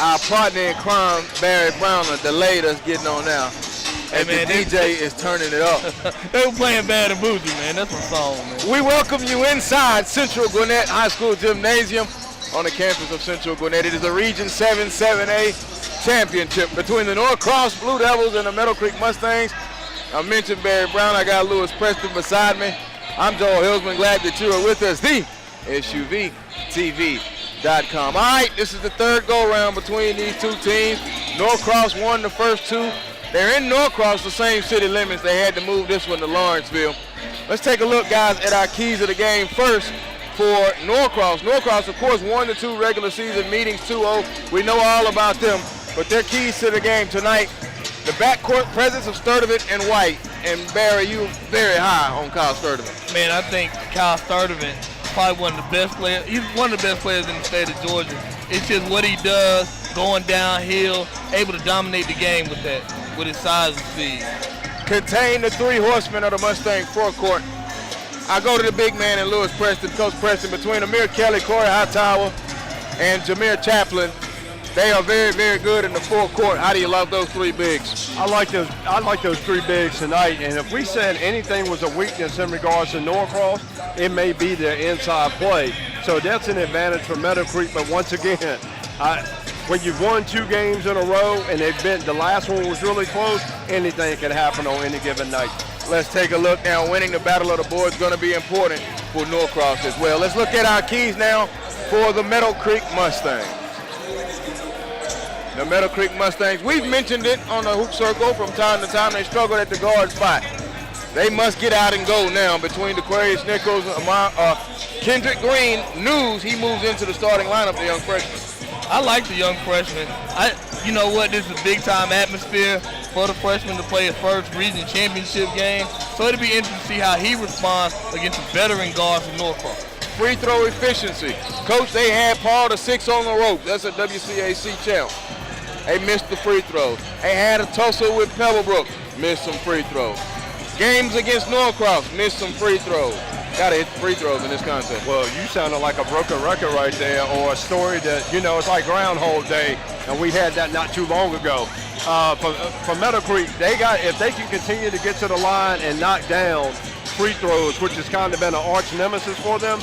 Our partner in crime, Barry Brown, delayed us getting on now. And hey, man, the DJ is turning it up. They were playing Bad and Bougie, man. That's my song, man. We welcome you inside Central Gwinnett High School Gymnasium on the campus of Central Gwinnett. It is the Region 7 7A championship between the Norcross Blue Devils and the Meadowcreek Mustangs. I mentioned Barry Brown. I got Lewis Preston beside me. I'm Joel Hillsman. Glad that you are with us. The SUVtv.com. All right, this is the third go-round between these two teams. Norcross won the first two. They're in Norcross, the same city limits. They had to move this one to Lawrenceville. Let's take a look, guys, at our keys of the game first for Norcross. Norcross, of course, won the two regular season meetings 2-0. We know all about them, but their keys to the game tonight, the backcourt presence of Sturdivant and White. And Barry, you very high on Kyle Sturdivant. Man, I think Kyle Sturdivant is probably one of the best players. He's one of the best players in the state of Georgia. It's just what he does, going downhill, able to dominate the game with that, with his size and speed. Contain the three horsemen of the Mustang forecourt. I go to the big man in Lewis Preston, Coach Preston, between Amir Kelly, Corey Hightower, and Jameer Chaplin. They are very, very good in the forecourt. How do you love those three bigs? I like those three bigs tonight. And if we said anything was a weakness in regards to Norcross, it may be their inside play. So that's an advantage for Meadowcreek. But once again, when you've won two games in a row and the last one was really close, anything can happen on any given night. Let's take a look now. Winning the Battle of the Boards is going to be important for Norcross as well. Let's look at our keys now for the Meadowcreek Mustangs. The Meadowcreek Mustangs, we've mentioned it on the hoop circle from time to time. They struggled at the guard spot. They must get out and go now between Aquarius Nichols and Kendrick Green. News, he moves into the starting lineup, the young freshman. I like the young freshman. You know what, this is a big-time atmosphere for the freshman to play his first region championship game. So it'll be interesting to see how he responds against the veteran guards from Norcross. Free throw efficiency. Coach, they had Paul the 6 on the rope. That's a WCAC champ. They missed the free throws. They had a tussle with Pebblebrook. Missed some free throws. Games against Norcross. Missed some free throws. Got to hit the free throws in this contest. Well, you sounded like a broken record right there, or a story that, it's like Groundhog Day, and we had that not too long ago. For Meadowcreek, if they can continue to get to the line and knock down free throws, which has kind of been an arch nemesis for them,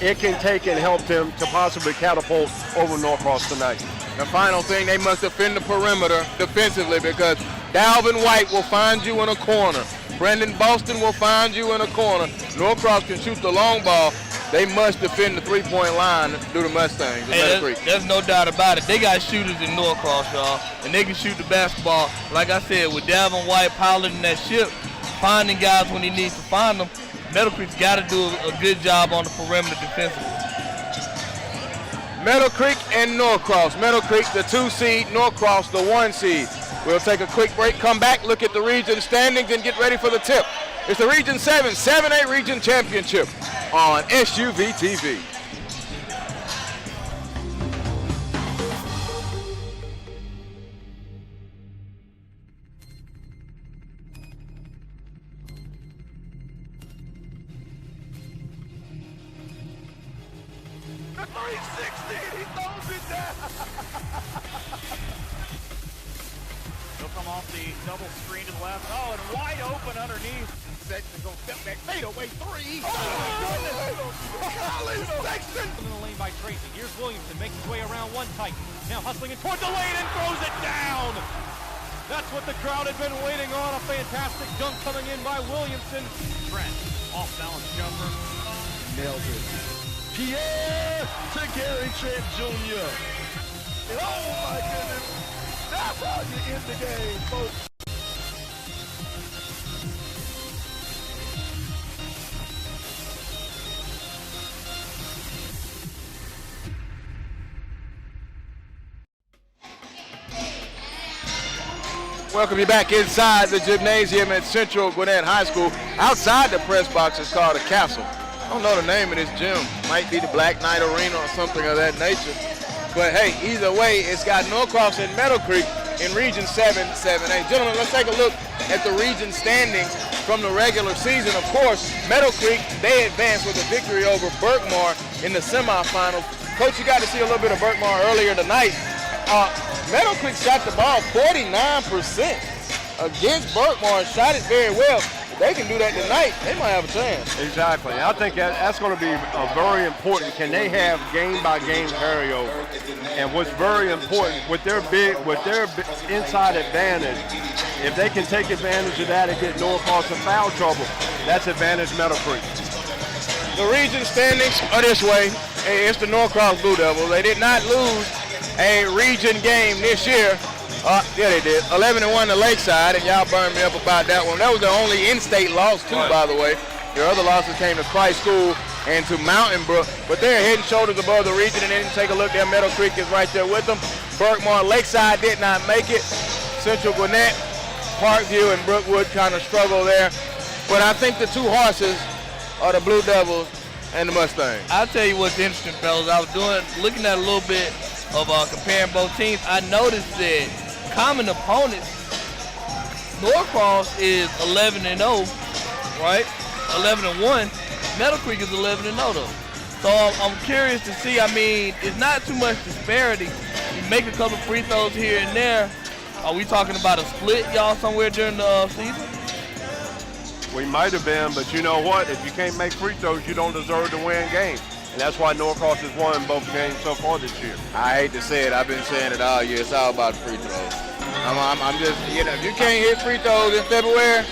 it can take and help them to possibly catapult over Norcross tonight. The final thing, they must defend the perimeter defensively because Dalvin White will find you in a corner. Brendan Boston will find you in a corner. Norcross can shoot the long ball. They must defend the three-point line due to Mustangs. There's no doubt about it. They got shooters in Norcross, y'all, and they can shoot the basketball. Like I said, with Dalvin White piloting that ship, finding guys when he needs to find them, Meadowcreek's got to do a good job on the perimeter defensively. Meadowcreek and Norcross. Meadowcreek, the 2 seed, Norcross, the 1 seed. We'll take a quick break, come back, look at the region standings, and get ready for the tip. It's the Region 7 7A Region Championship on SUVtv. Off the double screen to the left. Oh, and wide open underneath. Sexton's going to step back, fade away three. Oh, my goodness. Colin Sexton. In the lane by Tracy. Here's Williamson, makes his way around one tight. Now hustling in toward the lane and throws it down. That's what the crowd had been waiting on. A fantastic dunk coming in by Williamson. Trent, off balance jumper. Nailed it. Pierre to Gary Trent Jr. And oh, my goodness. That's how you end the game, folks. Welcome you back inside the gymnasium at Central Gwinnett High School. Outside the press box is called a castle. I don't know the name of this gym. Might be the Black Knight Arena or something of that nature. But hey, either way, it's got Norcross and Meadowcreek in Region 7 7A. Gentlemen, let's take a look at the region standings from the regular season. Of course, Meadowcreek, they advanced with a victory over Berkmar in the semifinals. Coach, you got to see a little bit of Berkmar earlier tonight. Meadowcreek shot the ball 49% against Berkmar and shot it very well. If they can do that tonight, they might have a chance. Exactly. I think that's going to be very important. Can they have game-by-game carryover? And what's very important with their inside advantage, if they can take advantage of that and get Norcross in foul trouble, that's advantage Meadowcreek. The region standings are this way. It's the Norcross Blue Devils. They did not lose a region game this year. Yeah, they did. 11-1 to Lakeside, and y'all burned me up about that one. That was the only in-state loss, too, by the way. Their other losses came to Christ School and to Mountain Brook, but they're head and shoulders above the region, and then take a look there. Meadowcreek is right there with them. Berkmar, Lakeside did not make it. Central Gwinnett, Parkview, and Brookwood kind of struggle there. But I think the two horses are the Blue Devils and the Mustangs. I'll tell you what's interesting, fellas. I was looking at a little bit of comparing both teams. I noticed that common opponents, Norcross is 11-0, right? 11-1. Meadowcreek is 11-0 though. So I'm curious to see. I mean, it's not too much disparity. You make a couple free throws here and there. Are we talking about a split, y'all, somewhere during the season? We might have been, but you know what? If you can't make free throws, you don't deserve to win games. And that's why Norcross has won both games so far this year. I hate to say it. I've been saying it all year. It's all about free throws. I'm just, if you can't hit free throws in February,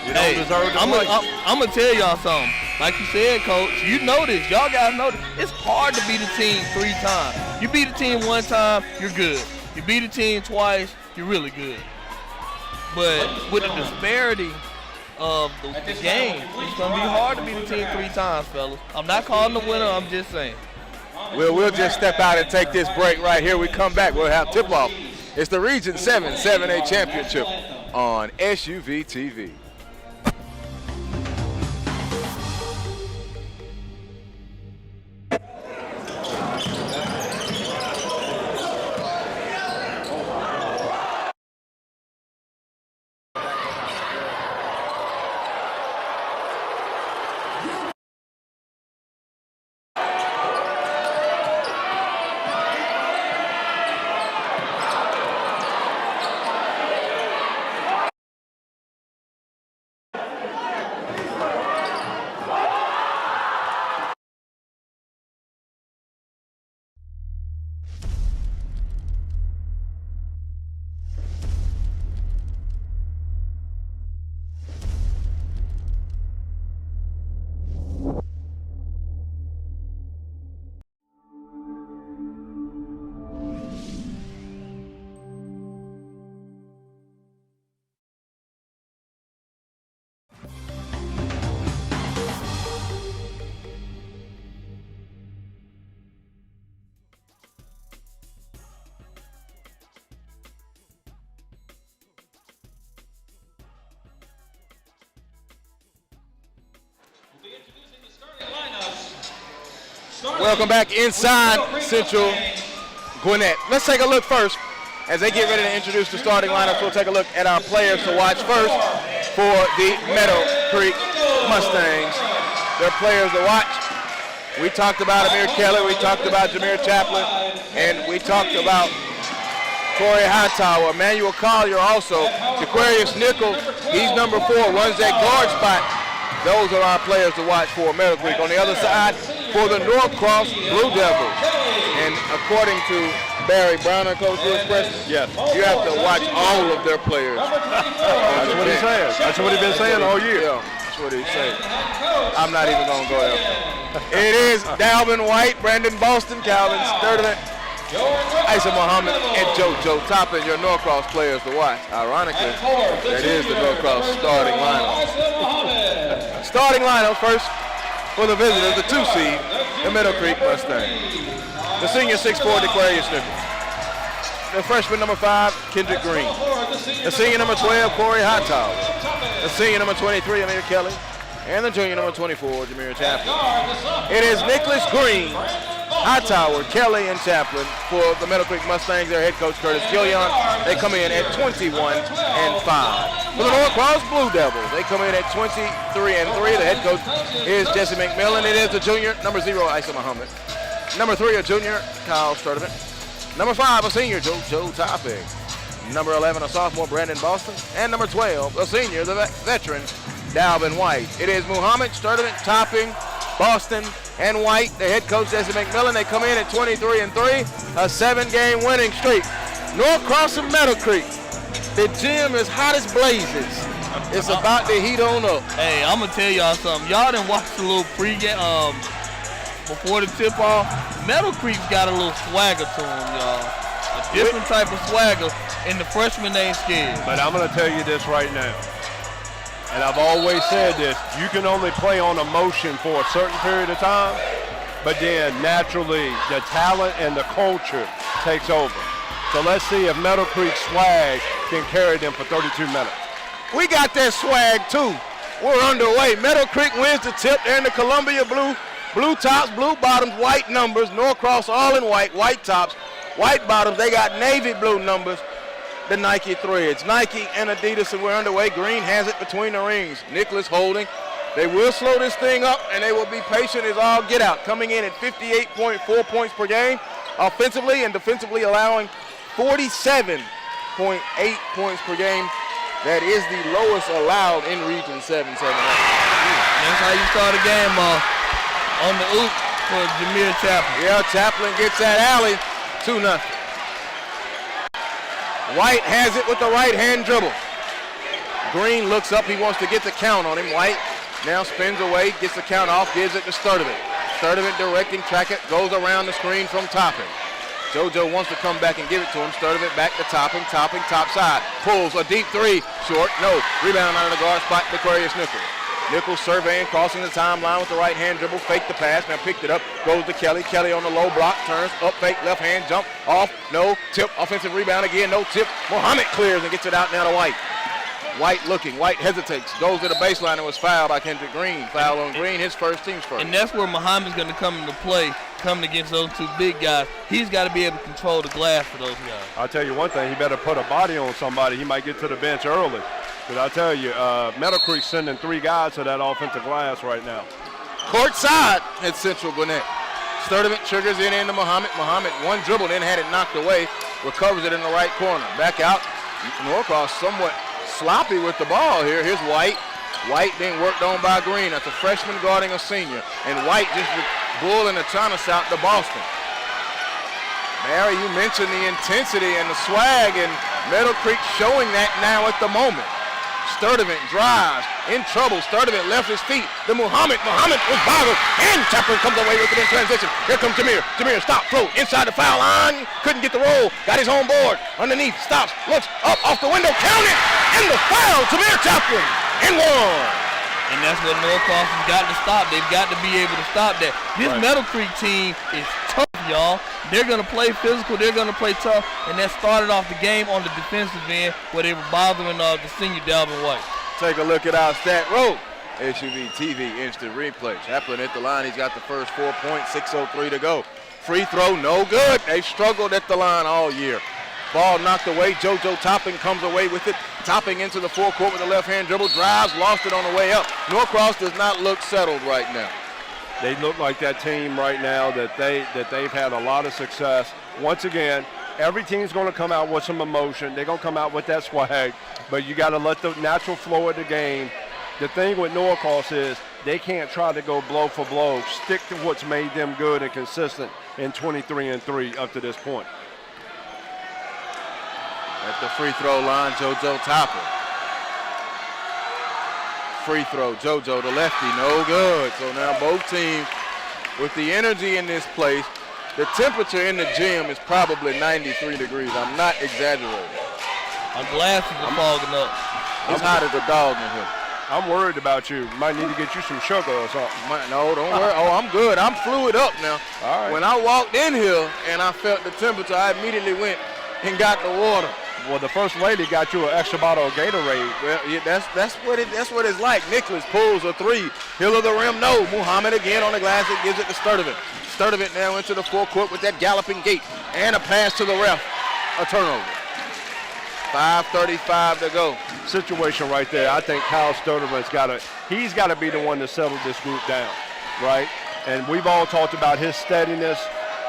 you don't deserve to win. I'm going to tell y'all something. Like you said, Coach, you know this. Y'all guys know this. It's hard to beat a team 3 times. You beat a team 1 time, you're good. You beat a team twice, you're really good. But with the disparity of the game, it's going to be hard to beat a team 3 times, fellas. I'm not calling the winner, I'm just saying. We'll just step out and take this break right here. We come back, we'll have tip-off. It's the Region 7 7A Championship on SUVtv. Welcome back inside Central Gwinnett. Let's take a look first. As they get ready to introduce the starting lineups, we'll take a look at our players to watch first for the Meadowcreek Mustangs. Their players to watch. We talked about Amir Kelly, we talked about Jameer Chaplin, and we talked about Corey Hightower. Emmanuel Collier also. Jaquarius Nichols, he's number 4, runs that guard spot. Those are our players to watch for Meadowcreek. On the other side, for the Norcross Blue Devils. And according to Barry Browner, Coach Bruce Preston, yes, you have to watch all of their players. That's what he's saying. That's what he's been saying all year. Yeah, that's what he's saying. I'm not even going to go there. It is Dalvin White, Brandon Boston, Calvin Sturdivant, Isa Muhammad, and JoJo Toppin, your Norcross players to watch. Ironically, that is the Norcross starting lineup. Starting lineup first for the visitors, the 2 seed, the Meadowcreek Mustangs. The senior 6'4", Jaquarius Nichols. The freshman number 5, Kendrick Green. The senior number 12, Corey Hightower. The senior number 23, Amir Kelly. And the junior number 24, Jameer Chaplin. It is Nicholas Green, Hightower, Kelly, and Chaplin for the Meadowcreek Mustangs. Their head coach, Curtis Gillion. They come in at 21-5. For the Norcross Blue Devils, they come in at 23-3. The head coach is Jesse McMillan. It is the junior, number 0, Isa Muhammad. Number 3, a junior, Kyle Sturdivant. Number 5, a senior, JoJo Topping. Number 11, a sophomore, Brandon Boston. And number 12, a senior, the veteran, Dalvin White. It is Muhammad, Sturdivant, Topping, Boston, and White. The head coach, Jesse McMillan, they come in at 23-3, a 7-game winning streak. Norcross and Meadowcreek. The gym is hot as blazes. It's about to heat on up. Hey, I'm going to tell y'all something. Y'all done watched a little pregame before the tip-off. Meadowcreek's got a little swagger to him, y'all. A different type of swagger, and the freshmen ain't scared. But I'm going to tell you this right now. And I've always said this, you can only play on emotion for a certain period of time, but then naturally the talent and the culture takes over. So let's see if Meadowcreek swag can carry them for 32 minutes. We got that swag too. We're underway. Meadowcreek wins the tip. They're in the Columbia blue tops, blue bottoms, white numbers. Norcross all in white tops, white bottoms. They got navy blue numbers. The Nike threads. Nike and Adidas, and we're underway. Green has it between the rings. Nicholas holding. They will slow this thing up, and they will be patient as all get out. Coming in at 58.4 points per game, offensively and defensively allowing 47.8 points per game. That is the lowest allowed in Region 7-7. That's how you start a game on the oop for Jameer Chaplin. Yeah, Chaplin gets that alley, 2-0. White has it with the right-hand dribble. Green looks up. He wants to get the count on him. White now spins away, gets the count off, gives it to Sturdivant. Sturdivant directing, track it, goes around the screen from Topping. JoJo wants to come back and give it to him. Sturdivant back to Topping, top side. Pulls a deep three, short, no. Rebound out of the guard spot, Aquarius Nichols. Nichols surveying, crossing the timeline with the right-hand dribble, fake the pass, now picked it up, goes to Kelly. Kelly on the low block, turns, up fake, left hand, jump, off, no, tip, offensive rebound again, no tip. Muhammad clears and gets it out now to White. White looking, White hesitates, goes to the baseline and was fouled by Kendrick Green. Foul on Green, his team's first. And that's where Muhammad's going to come into play, coming against those two big guys. He's got to be able to control the glass for those guys. I'll tell you one thing, he better put a body on somebody. He might get to the bench early. But I'll tell you, Meadowcreek's sending 3 guys to that offensive glass right now. Court side at Central Gwinnett. Sturdivant triggers it into Muhammad. Muhammad one dribble, then had it knocked away, recovers it in the right corner. Back out, Norcross somewhat sloppy with the ball here. Here's White. White being worked on by Green. That's a freshman guarding a senior. And White just bulling the China South to Boston. Mary, you mentioned the intensity and the swag, and Meadowcreek showing that now at the moment. Sturdivant drives, in trouble. Sturdivant left his feet. The Muhammad was boggled, and Chaplin comes away with it in transition. Here comes Jameer. Jameer, stop, float, inside the foul line. Couldn't get the roll, got his own board. Underneath, stops, looks up, off the window, count it, and the foul, Jameer Chaplin, and one. And that's what Norcross has got to stop. They've got to be able to stop that. This Meadowcreek team is tough, y'all. They're going to play physical. They're going to play tough. And that started off the game on the defensive end where they were bothering the senior Dalvin White. Take a look at our stat roll. SUVtv instant replay. Chaplin at the line. He's got the first 4 points, 6:03 to go. Free throw, no good. They've struggled at the line all year. Ball knocked away. JoJo Topping comes away with it. Topping into the forecourt with a left-hand dribble. Drives, lost it on the way up. Norcross does not look settled right now. They look like that team right now that they've had a lot of success. Once again, every team's going to come out with some emotion. They're going to come out with that swag, but you got to let the natural flow of the game. The thing with Norcross is they can't try to go blow for blow. Stick to what's made them good and consistent in 23-3 up to this point. At the free throw line, JoJo Topping. Free throw, JoJo the lefty, no good. So now both teams with the energy in this place. The temperature in the gym is probably 93 degrees. I'm not exaggerating. Our glasses are fogging up. It's hot as a dog in here. I'm worried about you. Might need to get you some sugar or something. No, don't worry. Oh, I'm good. I'm fluid up now. All right. When I walked in here and I felt the temperature, I immediately went and got the water. Well, the first lady got you an extra bottle of Gatorade. Well, yeah, that's what it's like. Nicholas pulls a three. Hill of the rim, no. Muhammad again on the glass. It gives it to Sturdivant. Sturdivant now into the forecourt with that galloping gait. And a pass to the ref. A turnover. 5:35 to go. Situation right there. I think Kyle Sturdivant's he's got to be the one to settle this group down, right? And we've all talked about his steadiness,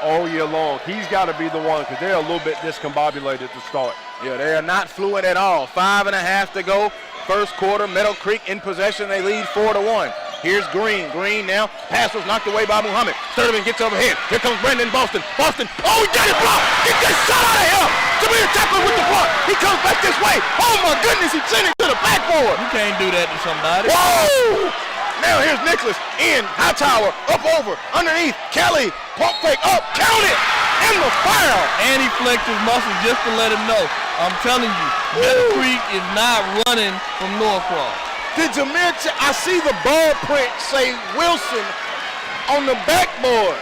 all year long. He's got to be the one because they're a little bit discombobulated to start. Yeah, they are not fluent at all. 5.5 to go. First quarter, Meadowcreek in possession. They lead 4-1. Here's Green. Green now. Pass was knocked away by Muhammad. Sturtevant gets overhead. Here comes Brendan Boston. Boston. Oh, he got it blocked. Get that shot out of here. Jameer Chaplin with the block. He comes back this way. Oh, my goodness. He sent it to the backboard. You can't do that to somebody. Whoa! Now here's Nicholas in. Hightower. Up over. Underneath. Kelly. Pump fake. Up. Count it. And the foul. And he flexed his muscles just to let him know. I'm telling you, Meadowcreek is not running from Norcross. Did Jameer, I see the ball print say Wilson on the backboard.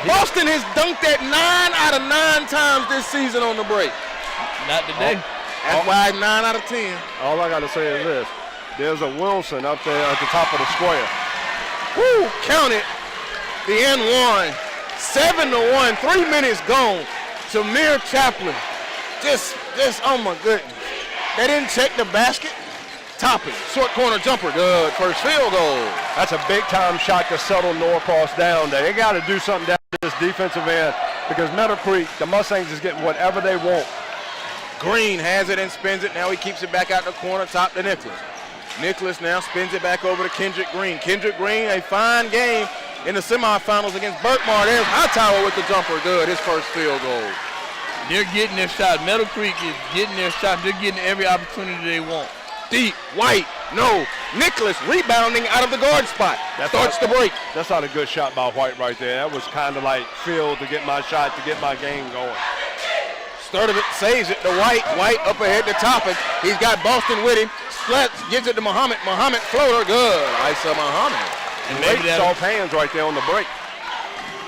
Boston has dunked that 9 out of 9 times this season on the break. Not today. That's why it's 9 out of 10. All I got to say is this. There's a Wilson up there at the top of the square. Woo, count it. The N1, 7-1, 3 minutes gone. Jameer Chaplin, just, oh my goodness. They didn't check the basket. Topping, short corner jumper, good, first field goal. That's a big-time shot to settle Norcross down there. They got to do something down this defensive end because Meadowcreek, the Mustangs, is getting whatever they want. Green has it and spins it. Now he keeps it back out the corner, top to Nicholas. Nicholas now spins it back over to Kendrick Green. Kendrick Green, a fine game in the semifinals against Burkmar. There's Hightower with the jumper, good, his first field goal. They're getting their shot. Meadowcreek is getting their shot. They're getting every opportunity they want. Deep, White, no. Nicholas rebounding out of the guard spot. Starts the break. That's not a good shot by White right there. That was kind of like field to get my shot, to get my game going. Sturtevant saves it to White. White up ahead to Toppin. He's got Boston with him. Splits, gives it to Muhammad. Muhammad floater, good. Isa Muhammad. And maybe soft hands right there on the break.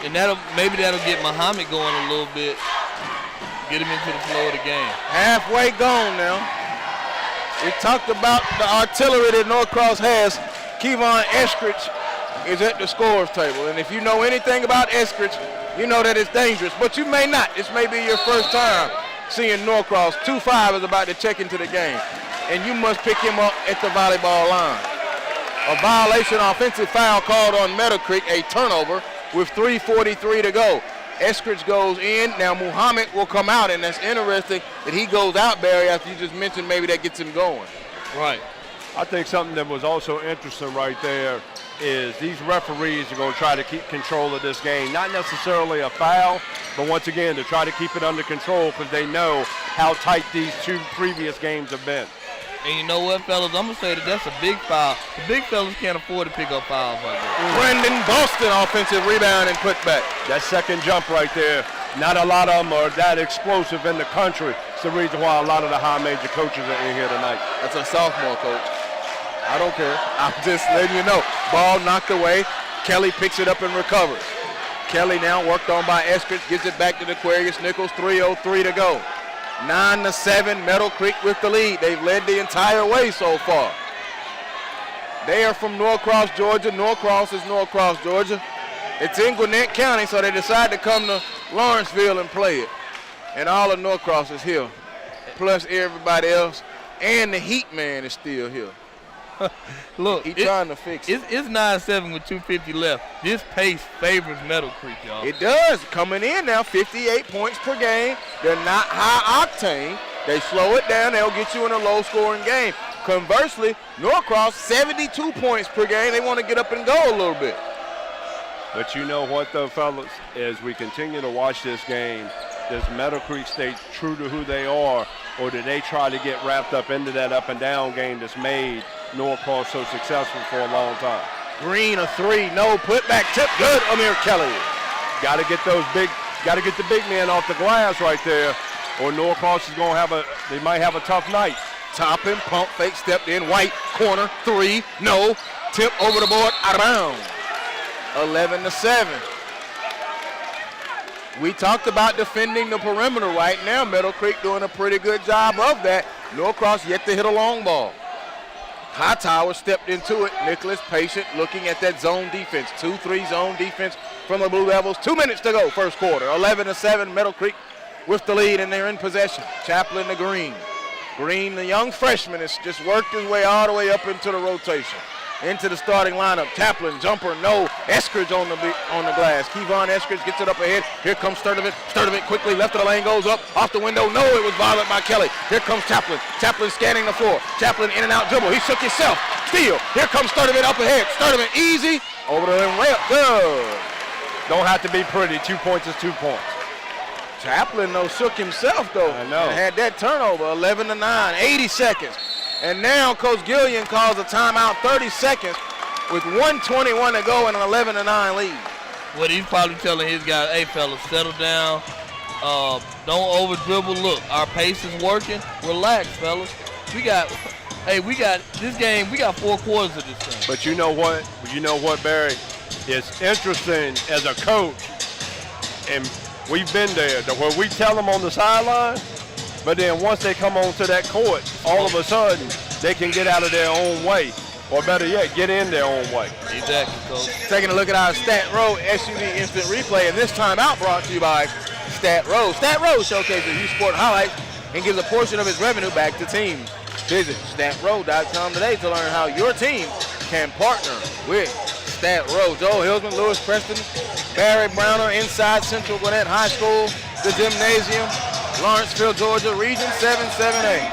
And maybe that'll get Muhammad going a little bit. Get him into the flow of the game. Halfway gone now. We talked about the artillery that Norcross has. Kevon Eskridge is at the scorer's table. And if you know anything about Eskridge, you know that it's dangerous. But you may not. This may be your first time seeing Norcross. 2-5 is about to check into the game. And you must pick him up at the volleyball line. A violation, offensive foul called on Meadowcreek, a turnover with 3:43 to go. Eskridge goes in. Now Muhammad will come out, and that's interesting that he goes out, Barry, after you just mentioned maybe that gets him going. Right. I think something that was also interesting right there is these referees are going to try to keep control of this game. Not necessarily a foul, but once again, to try to keep it under control because they know how tight these 2 previous games have been. And you know what, fellas? I'm going to say that that's a big foul. The big fellas can't afford to pick up fouls like that. Brendan Boston, offensive rebound and put back. That second jump right there, not a lot of them are that explosive in the country. It's the reason why a lot of the high major coaches are in here tonight. That's a sophomore, coach. I don't care. I'm just letting you know. Ball knocked away. Kelly picks it up and recovers. Kelly now worked on by Eskridge, gives it back to Aquarius Nichols. 3:03 to go. 9-7, Meadowcreek with the lead. They've led the entire way so far. They are from Norcross, Georgia. Norcross is Norcross, Georgia. It's in Gwinnett County, so they decide to come to Lawrenceville and play it. And all of Norcross is here, plus everybody else. And the Heat man is still here. Look, He's trying to fix it. It's 9-7 with 2:50 left. This pace favors Meadowcreek, y'all. It does. Coming in now, 58 points per game. They're not high octane. They slow it down. They'll get you in a low-scoring game. Conversely, Norcross, 72 points per game. They want to get up and go a little bit. But you know what, though, fellas? As we continue to watch this game, does Meadowcreek stay true to who they are, or do they try to get wrapped up into that up-and-down game that's made Norcross so successful for a long time? Green, a 3, no, put back, tip, good, Amir Kelly. Got to get the big man off the glass right there, or Norcross is going to they might have a tough night. Toppin, pump fake, stepped in, White, corner, 3, no, tip over the board, around. 11-7. We talked about defending the perimeter right now. Meadowcreek doing a pretty good job of that. Norcross yet to hit a long ball. Hightower stepped into it. Nicholas patient, looking at that zone defense. 2-3 zone defense from the Blue Devils. 2 minutes to go, first quarter. 11-7, Meadowcreek with the lead, and they're in possession. Chaplin to Green. Green, the young freshman, has just worked his way all the way up into the rotation. into the starting lineup. Chaplin, jumper, no. Eskridge on the glass. Kevon Eskridge gets it up ahead. Here comes Sturdivant. Sturdivant quickly left of the lane, goes up, off the window. No, it was violent by Kelly. Here comes Chaplin. Chaplin scanning the floor. Chaplin in and out dribble. He shook himself. Steal. Here comes Sturdivant up ahead. Sturdivant easy. Over the rim, layup. Good. Don't have to be pretty. 2 points is 2 points. Chaplin, though, shook himself, though. I know. And had that turnover, 11-9, 80 seconds. And now Coach Gillian calls a timeout, 30 seconds, with 1:21 to go and an 11-9 lead. What he's probably telling his guys, hey, fellas, settle down. Don't over dribble. Look, our pace is working. Relax, fellas. We got this game. We got 4 quarters of this thing. But you know what? Barry? It's interesting as a coach, and we've been there, where we tell them on the sideline, but then once they come onto that court, all of a sudden, they can get out of their own way, or better yet, get in their own way. Exactly, Coach. Taking a look at our Stat Row SUV instant replay, and this timeout brought to you by Stat Row. Stat Row showcases youth sport highlights and gives a portion of its revenue back to teams. Visit statrow.com today to learn how your team can partner with Stat Row. Joel Hilsman, Lewis Preston, Barry Browner inside Central Gwinnett High School, the gymnasium, Lawrenceville, Georgia, Region 7-7A.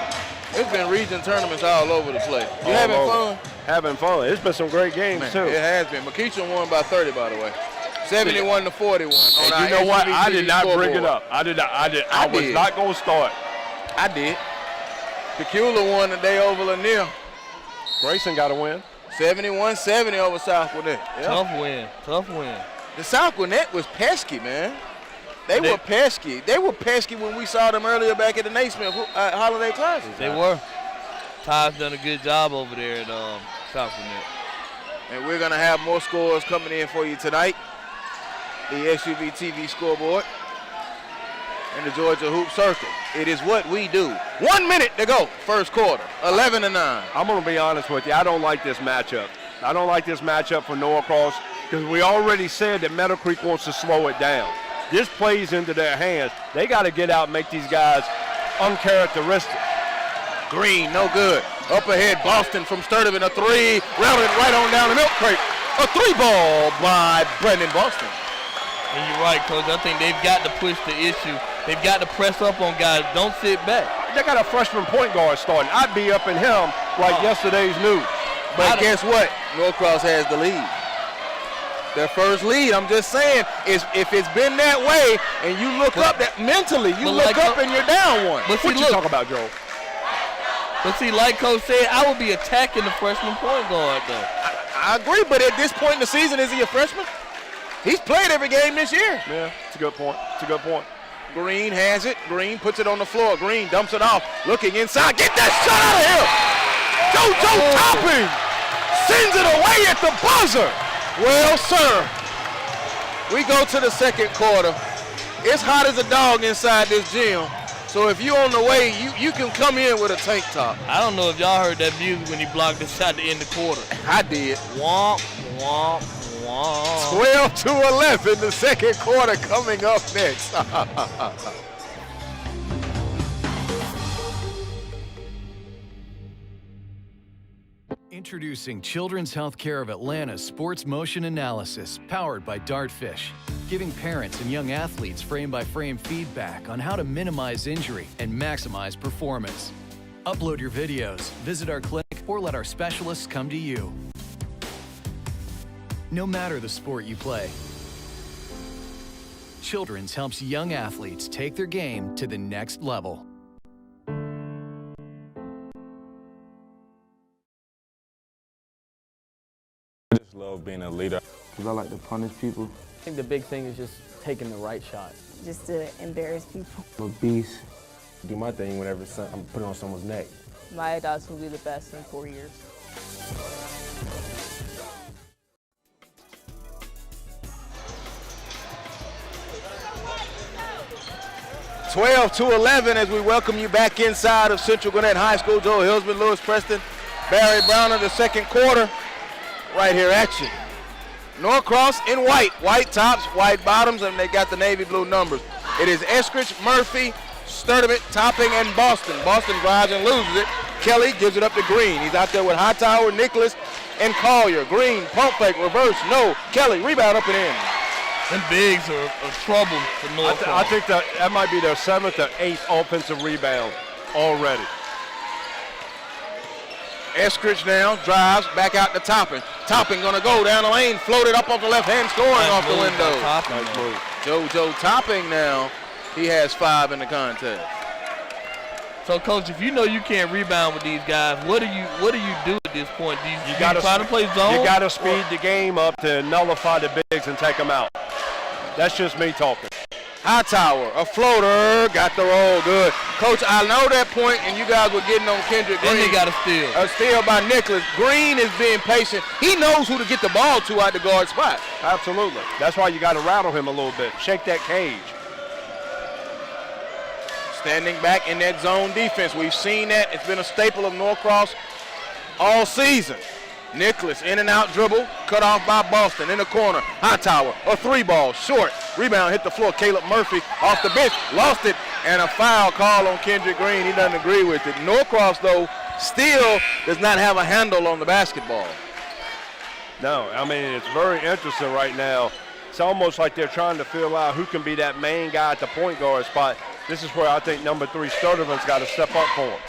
It's been region tournaments all over the place. You having fun? Having fun. It's been some great games, too. It has been. McKeacham won by 30, by the way. 71-41. And you know what? I did not bring it up. I was not going to start. I did. Pecula won the day over Lanier. Grayson got a win. 71-70 over South Gwinnett. Yep. Tough win. The South Gwinnett was pesky, man. They were pesky. They were pesky when we saw them earlier back at the Naismith Holiday Classic. They were. Ty's done a good job over there at South Gwinnett. And we're going to have more scores coming in for you tonight. The SUVtv scoreboard and the Georgia Hoop Circle. It is what we do. 1 minute to go, first quarter, 11-9. I'm going to be honest with you. I don't like this matchup. I don't like this matchup for Norcross because we already said that Meadowcreek wants to slow it down. This plays into their hands. They got to get out and make these guys uncharacteristic. Green, no good. Up ahead, Boston from Sturdivant, a three, routed right on down the Meadowcreek. A 3-ball by Brendan Boston. And you're right, Coach. I think they've got to push the issue. They've got to press up on guys. Don't sit back. They got a freshman point guard starting. I'd be up in him like yesterday's news. But guess what? Norcross has the lead. Their first lead. I'm just saying, if it's been that way and you look up that mentally, you look up and you're down one. But what you talk about, Joe? But see, like Coach said, I would be attacking the freshman point guard, though. I agree, but at this point in the season, is he a freshman? He's played every game this year. Yeah, it's a good point. It's a good point. Green has it. Green puts it on the floor. Green dumps it off. Looking inside. Get that shot out of here. JoJo Topping sends it away at the buzzer. Well, sir, we go to the second quarter. It's hot as a dog inside this gym. So if you're on the way, you can come in with a tank top. I don't know if y'all heard that music when he blocked the shot to end the quarter. I did. Womp, womp, womp. 12-11, the second quarter coming up next. Introducing Children's Healthcare of Atlanta's Sports Motion Analysis, powered by Dartfish, giving parents and young athletes frame-by-frame feedback on how to minimize injury and maximize performance. Upload your videos, visit our clinic, or let our specialists come to you. No matter the sport you play, Children's helps young athletes take their game to the next level. I just love being a leader. Because I like to punish people. I think the big thing is just taking the right shot. Just to embarrass people. I'm a beast. Do my thing whenever I'm putting on someone's neck. My dogs will be the best in 4 years. Twelve to 11 as we welcome you back inside of Central Gwinnett High School. Joe Hilsman, Lewis Preston, Barry Browner, the second quarter. Right here at you. Norcross in white. White tops, white bottoms, and they got the navy blue numbers. It is Eskridge, Murphy, Sturdivant, Topping, and Boston. Boston drives and loses it. Kelly gives it up to Green. He's out there with Hightower, Nicholas, and Collier. Green, pump fake, reverse, no. Kelly, rebound up and in. Them bigs are trouble for Norcross. I think that might be their 7th or 8th offensive rebound already. Eskridge now drives back out to Topping. Topping gonna go down the lane, floated up off the left hand, scoring off the window. Nice move. JoJo Topping now, he has 5 in the contest. So, Coach, if you know you can't rebound with these guys, what do you do at this point? Do you try to play zone? You got to speed the game up to nullify the bigs and take them out. That's just me talking. Hightower, a floater, got the roll, good. Coach, I know that point, and you guys were getting on Kendrick Green. Then they got a steal. A steal by Nicholas. Green is being patient. He knows who to get the ball to at the guard spot. Absolutely. That's why you got to rattle him a little bit. Shake that cage. Standing back in that zone defense. We've seen that. It's been a staple of Norcross all season. Nicholas in and out dribble, cut off by Boston in the corner. Hightower, a 3-ball, short. Rebound hit the floor. Caleb Murphy off the bench, lost it, and a foul call on Kendrick Green. He doesn't agree with it. Norcross, though, still does not have a handle on the basketball. No, I mean, it's very interesting right now. It's almost like they're trying to figure out who can be that main guy at the point guard spot. This is where I think number 3 Sturtevant's got to step up for him.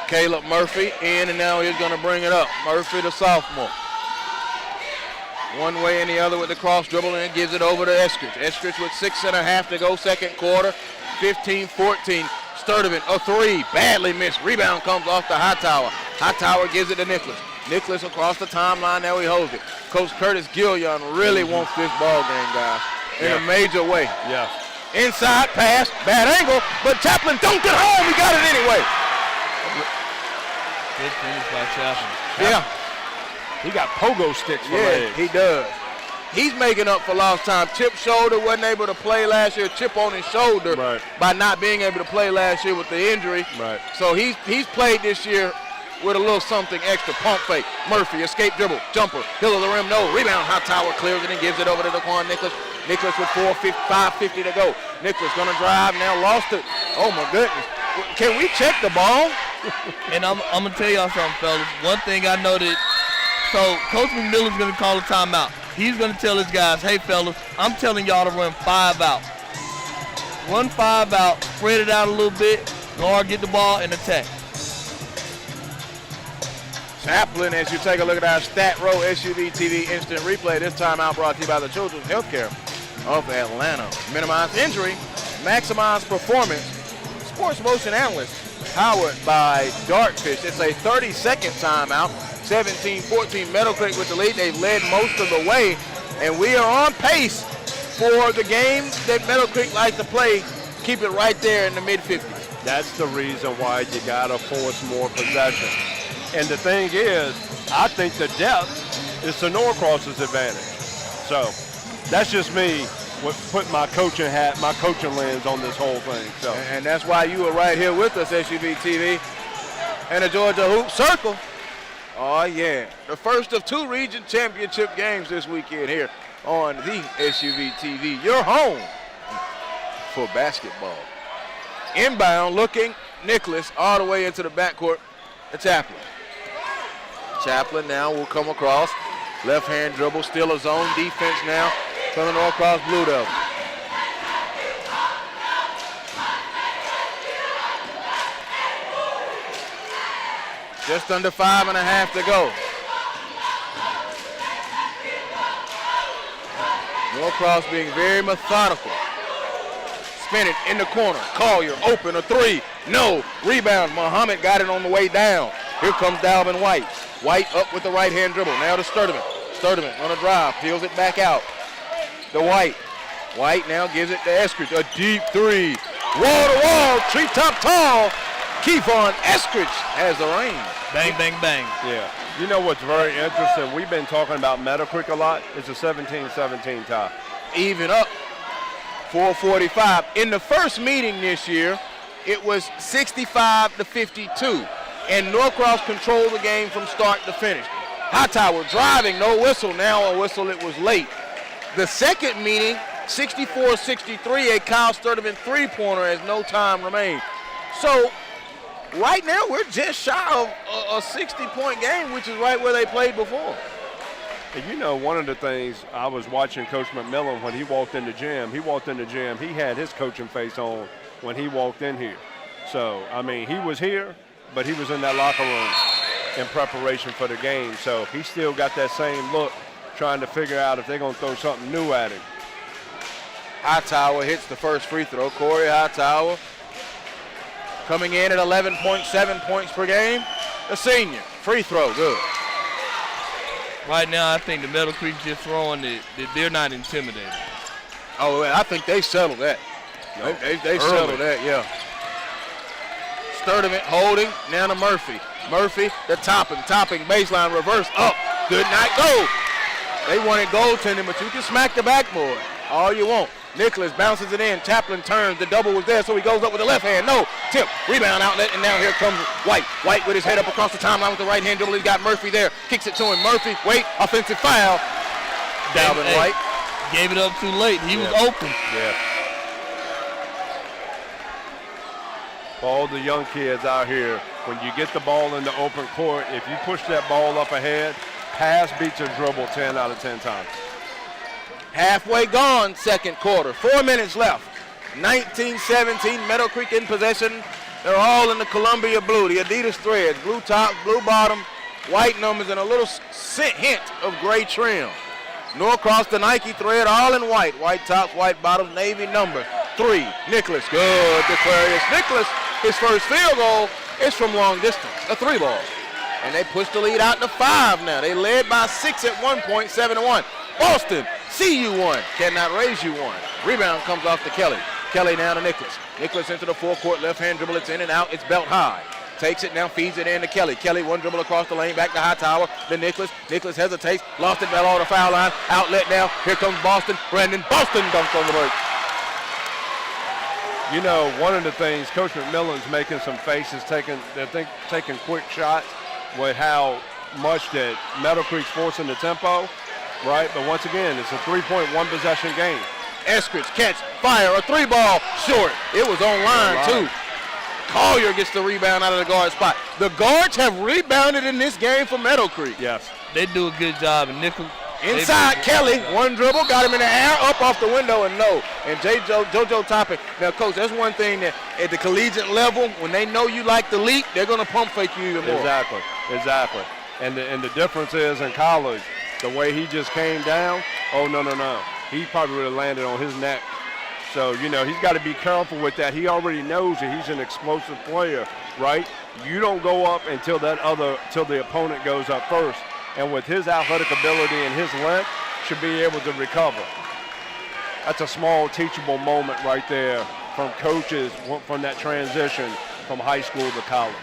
Caleb Murphy in, and now he's going to bring it up. Murphy, the sophomore. One way and the other with the cross dribble, and gives it over to Eskridge. Eskridge with 6.5 to go, second quarter, 15-14. Sturtevant, a 3, badly missed. Rebound comes off the Hightower. Hightower gives it to Nicholas. Nicholas across the timeline, now he holds it. Coach Curtis Gillion really wants this ball game, guys, in a major way. Yeah. Inside pass, bad angle, but Chaplin dunked it home. He got it anyway. Good finish by Chaplin. Yeah. He got pogo sticks for legs. He does. He's making up for lost time. Chip shoulder, wasn't able to play last year. Chip on his shoulder by not being able to play last year with the injury. Right. So he's played this year with a little something extra. Pump fake. Murphy, escape dribble, jumper, hill of the rim, no. Rebound, Hightower clears it and gives it over to Daquan Nicholas. Nicholas with 5:50 to go. Nicholas gonna drive, now lost it. Oh my goodness. Can we check the ball? And I'm gonna tell y'all something, fellas. One thing I know that, so Coach McMillan's gonna call a timeout. He's gonna tell his guys, hey fellas, I'm telling y'all to run 5 out. Run 5 out, spread it out a little bit, guard, get the ball, and attack. Chaplin, as you take a look at our Stat Row SUVtv instant replay, this time out brought to you by the Children's Healthcare of Atlanta. Minimize injury, maximize performance. Sports motion analyst, powered by Dartfish. It's a 30-second timeout. 17-14, Meadowcreek with the lead. They've led most of the way, and we are on pace for the game that Meadowcreek likes to play. Keep it right there in the mid-50s. That's the reason why you got to force more possession. And the thing is, I think the depth is to Norcross's advantage. So that's just me putting my coaching hat, my coaching lens on this whole thing. So, and that's why you are right here with us, SUVtv, and the Georgia Hoop Circle. Oh yeah, the first of 2 region championship games this weekend here on the SUVtv, your home for basketball. Inbound looking, Nicholas all the way into the backcourt to Chaplin. Chaplin now will come across, left hand dribble, still a zone defense now from the Norcross Blue Devils. Just under 5.5 to go. Norcross being very methodical. Spin it in the corner. Collier open, a 3. No. Rebound. Muhammad got it on the way down. Here comes Dalvin White. White up with the right hand dribble. Now to Sturtevant. Sturtevant on a drive. Peels it back out. To White. White now gives it to Eskridge. A deep 3. Wall to wall. Treetop tall. Kevon Eskridge has the range. Bang, bang, bang. Yeah. You know what's very interesting? We've been talking about Meadowcreek a lot. It's a 17-17 tie. Even up. 4:45. In the first meeting this year, it was 65-52. And Norcross controlled the game from start to finish. Hightower driving, no whistle. Now a whistle, it was late. The second meeting, 64-63, a Kyle Sturtevant 3-pointer as no time remained. So right now we're just shy of a 60-point game, which is right where they played before. And you know, one of the things I was watching Coach McMillan when he walked in the gym, he had his coaching face on when he walked in here. So, I mean, he was here, but he was in that locker room in preparation for the game. So he still got that same look, trying to figure out if they're going to throw something new at him. Hightower hits the first free throw. Corey Hightower coming in at 11.7 points per game. The senior, free throw, good. Right now, I think the Meadowcreek just throwing it, that they're not intimidated. Oh, I think they settled that. No, they settled that, yeah. Sturdivant holding, now to Murphy. Murphy, the topping baseline, reverse up. Good night, go. They wanted goaltending, but you can smack the backboard all you want. Nicholas bounces it in. Chaplin turns. The double was there, so he goes up with the left hand. No. Tip. Rebound outlet, and now here comes White. White with his head up across the timeline with the right hand dribble. He's got Murphy there. Kicks it to him. Murphy, wait. Offensive foul. Dalvin White. Gave it up too late. He was open. Yeah. For all the young kids out here, when you get the ball in the open court, if you push that ball up ahead, pass beats a dribble 10 out of 10 times. Halfway gone, second quarter. 4 minutes left. 19-17, Meadowcreek in possession. They're all in the Columbia blue, the Adidas threads, blue top, blue bottom, white numbers, and a little hint of gray trim. Norcross, the Nike thread, all in white. White tops, white bottoms, navy number 3. Nicholas, good, Aquarius. Nicholas, his first field goal is from long distance, a 3-ball. And they push the lead out to 5 now. They led by 6 at one point, 7-1. Boston, see you one, cannot raise you one. Rebound comes off to Kelly. Kelly now to Nicholas. Nicholas into the forecourt, left-hand dribble, it's in and out, it's belt high. Takes it now, feeds it in to Kelly. Kelly, one dribble across the lane, back to Hightower, then Nicholas. Nicholas hesitates, lost it below the foul line, outlet now, here comes Boston. Brandon Boston dunks on the break. You know, one of the things, Coach McMillan's making some faces, taking quick shots with how much that Meadowcreek's forcing the tempo, right? But once again, it's a 3-point, one-possession game. Eskridge, catch, fire, a 3-ball, short. It was on line, too. Collier gets the rebound out of the guard spot. The guards have rebounded in this game for Meadowcreek. Yes. They do a good job. And Nicholas, inside Kelly, one dribble, got him in the air, up off the window, and no. And JoJo Toppin. Now, Coach, that's one thing that at the collegiate level, when they know you like the leap, they're going to pump fake you even more. Exactly. And the difference is in college, the way he just came down, oh, no. He probably would have landed on his neck. So, you know, he's got to be careful with that. He already knows that he's an explosive player, right? You don't go up until the opponent goes up first. And with his athletic ability and his length, should be able to recover. That's a small teachable moment right there from coaches from that transition from high school to college.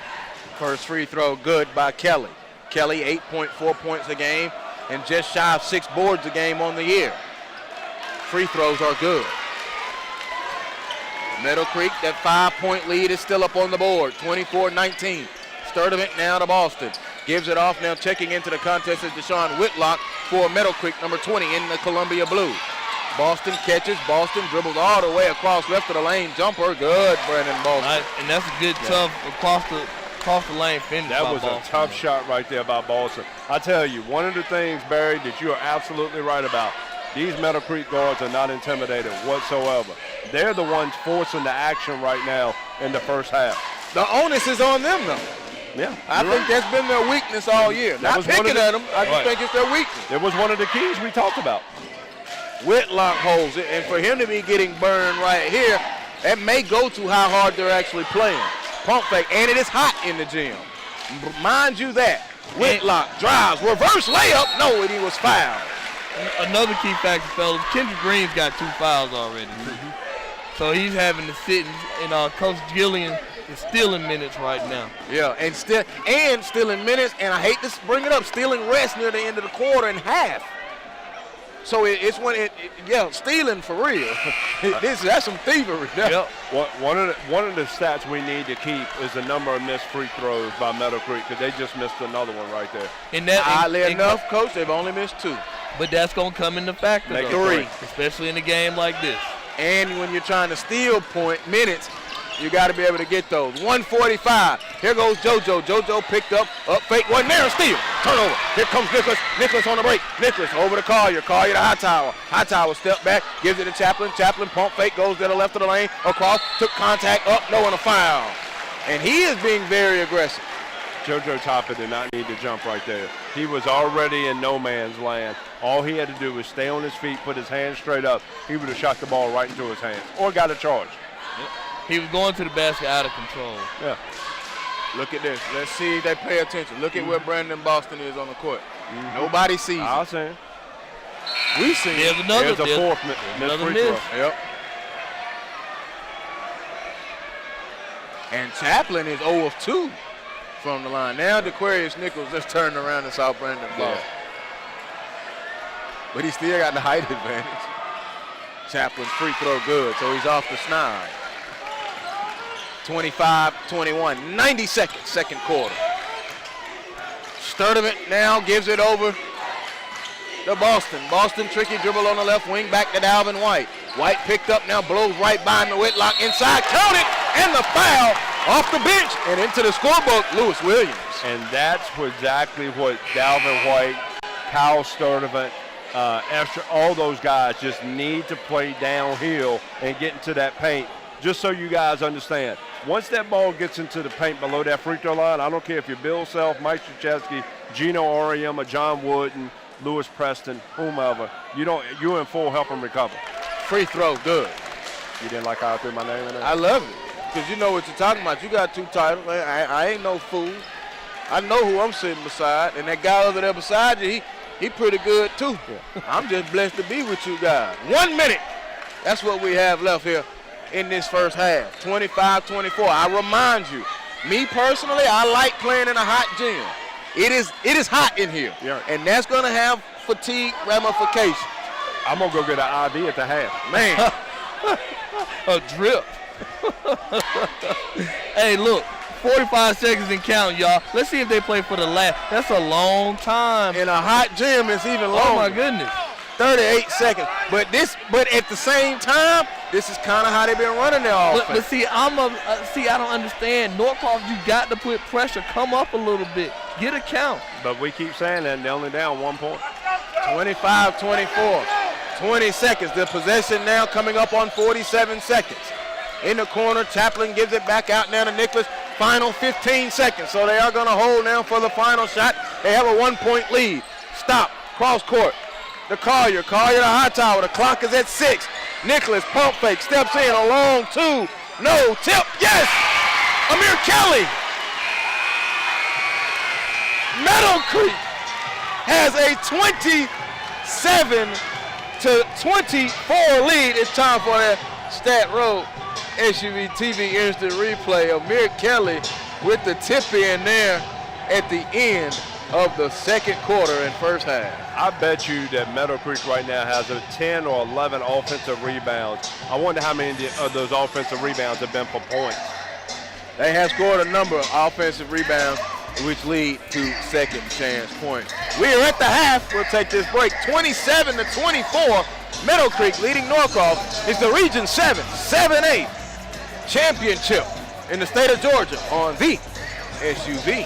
First free throw good by Kelly. Kelly, 8.4 points a game and just shy of 6 boards a game on the year. Free throws are good. Meadowcreek, that 5-point lead is still up on the board, 24-19. Sturdivant now to Boston. Gives it off now, checking into the contest is Deshaun Whitlock for Meadowcreek, number 20 in the Columbia blue. Boston catches, Boston dribbles all the way across left of the lane. Jumper, good, Brandon Boston. And that's a good tough across the lane finish. That was Boston. A tough shot right there by Boston. I tell you, one of the things, Barry, that you are absolutely right about, these Meadowcreek guards are not intimidated whatsoever. They're the ones forcing the action right now in the first half. The onus is on them, though. Yeah, I think that's been their weakness all year. Not picking at them, I just think it's their weakness. It was one of the keys we talked about. Whitlock holds it, and for him to be getting burned right here, that may go to how hard they're actually playing. Pump fake, and it is hot in the gym. Mind you that. Whitlock drives, reverse layup. No, and he was fouled. Another key factor, fellas, Kendrick Green's got 2 fouls already. So he's having to sit, and Coach Gillian is stealing minutes right now. Yeah, and stealing minutes, and I hate to bring it up, stealing rest near the end of the quarter and half. So stealing for real. That's some thievery. Yep. One of the stats we need to keep is the number of missed free throws by Meadowcreek, because they just missed another one right there. Oddly enough, Coach, they've only missed 2. But that's going to come into factor, Make 3. Especially in a game like this. And when you're trying to steal minutes, you got to be able to get those. 1:45. Here goes JoJo. JoJo picked up fake, wasn't there, steal. Turnover. Here comes Nicholas. Nicholas on the break. Nicholas over to Collier. Collier to Hightower. Hightower step back, gives it to Chaplin. Chaplin pump fake, goes to the left of the lane, across, took contact, up, no, and a foul. And he is being very aggressive. JoJo Topper did not need to jump right there. He was already in no man's land. All he had to do was stay on his feet, put his hands straight up. He would have shot the ball right into his hands or got a charge. He was going to the basket out of control. Yeah. Look at this. Let's see if they pay attention. Look at where Brandon Boston is on the court. Nobody sees I'll it. say. We see it. There's a fourth another free miss. throw. Yep. And Chaplin is 0 of 2 from the line. Now DeQuarius Nichols just turned around and saw Brandon Boston. But he still got the height advantage. Chaplin's free throw good, so he's off the snide. 25-21, 90 seconds, second quarter. Sturdivant now gives it over to Boston. Boston, tricky dribble on the left wing, back to Dalvin White. White picked up now, blows right by him to Whitlock inside, count it, and the foul off the bench and into the scorebook, Lewis Williams. And that's exactly what Dalvin White, Kyle Sturdivant, Esther, all those guys just need to play downhill and get into that paint. Just so you guys understand, once that ball gets into the paint below that free throw line, I don't care if you're Bill Self, Mike Krzyzewski, Gino Auriemma, John Wooden, Lewis Preston, whomever, you're in full help and recover. Free throw, good. You didn't like how I threw my name in there? I love it, because you know what you're talking about. You got 2 titles. I ain't no fool. I know who I'm sitting beside, and that guy over there beside you, he pretty good too. Yeah. I'm just blessed to be with you guys. 1 minute. That's what we have left here in this first half, 25-24. I remind you, me personally, I like playing in a hot gym. It is hot in here, and that's going to have fatigue ramifications. I'm going to go get an IV at the half. Man. A drip. Hey, look, 45 seconds and count, y'all. Let's see if they play for the last. That's a long time. In a hot gym, it's even longer. Oh, my goodness. 38 seconds. But at the same time, this is kind of how they've been running their offense. But see, I don't understand. Norcross, you got to put pressure. Come up a little bit. Get a count. But we keep saying that, and they're only down 1 point. 25-24. 20 seconds. The possession now coming up on 47 seconds. In the corner, Chaplin gives it back out now to Nicholas. Final 15 seconds. So they are going to hold now for the final shot. They have a 1-point lead. Stop. Cross court. The Collier to Hightower. The clock is at 6. Nicholas pump fake, steps in, a long 2. No, tip, yes! Amir Kelly. Meadowcreek has a 27-24 lead. It's time for that Stat Road SUVtv instant replay. Amir Kelly with the tip in there at the end of the second quarter and first half. I bet you that Meadowcreek right now has a 10 or 11 offensive rebounds. I wonder how many of those offensive rebounds have been for points. They have scored a number of offensive rebounds, which lead to second chance points. We are at the half. We'll take this break. 27-24. Meadowcreek leading Norcross. It's the Region 7-8 championship in the state of Georgia on the SUVtv.com.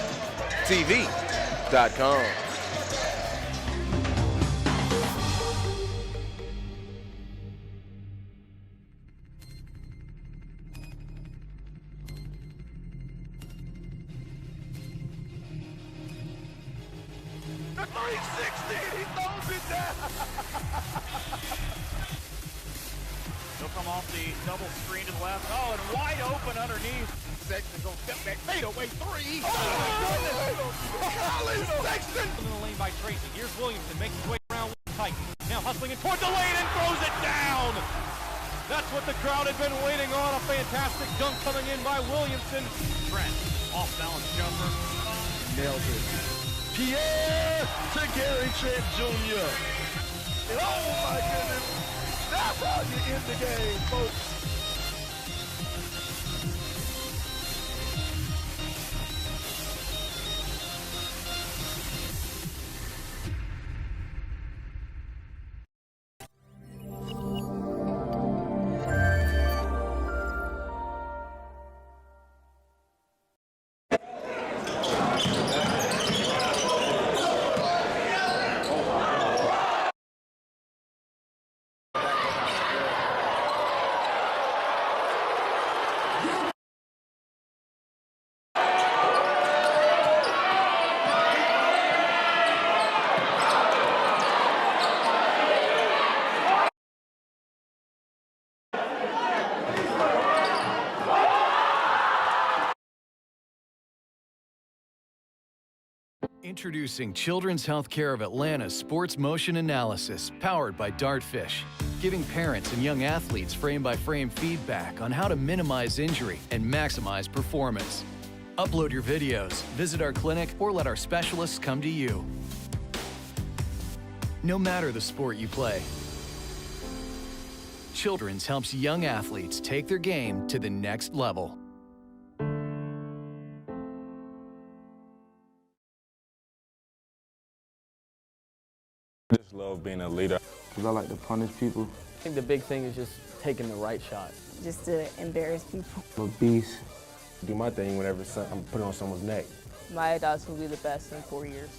The 360, he throws it down. He'll come off the double screen to the left. Oh, and wide open underneath. Sexton goes step back, fade away 3. Oh, my goodness. Colin Sexton. In the lane by Tracy. Here's Williamson, makes his way around tight. Now hustling in toward the lane and throws it down. That's what the crowd had been waiting on. A fantastic dunk coming in by Williamson. Trent, off balance jumper. Nailed it. Pierre to Gary Trent Jr. And oh my goodness, that's how you end the game, folks. Introducing Children's Healthcare of Atlanta Sports Motion Analysis, powered by Dartfish, giving parents and young athletes frame-by-frame feedback on how to minimize injury and maximize performance. Upload your videos, visit our clinic, or let our specialists come to you. No matter the sport you play, Children's helps young athletes take their game to the next level. I just love being a leader. Because I like to punish people. I think the big thing is just taking the right shot. Just to embarrass people. I'm a beast. Do my thing whenever I'm putting on someone's neck. My dogs will be the best in 4 years.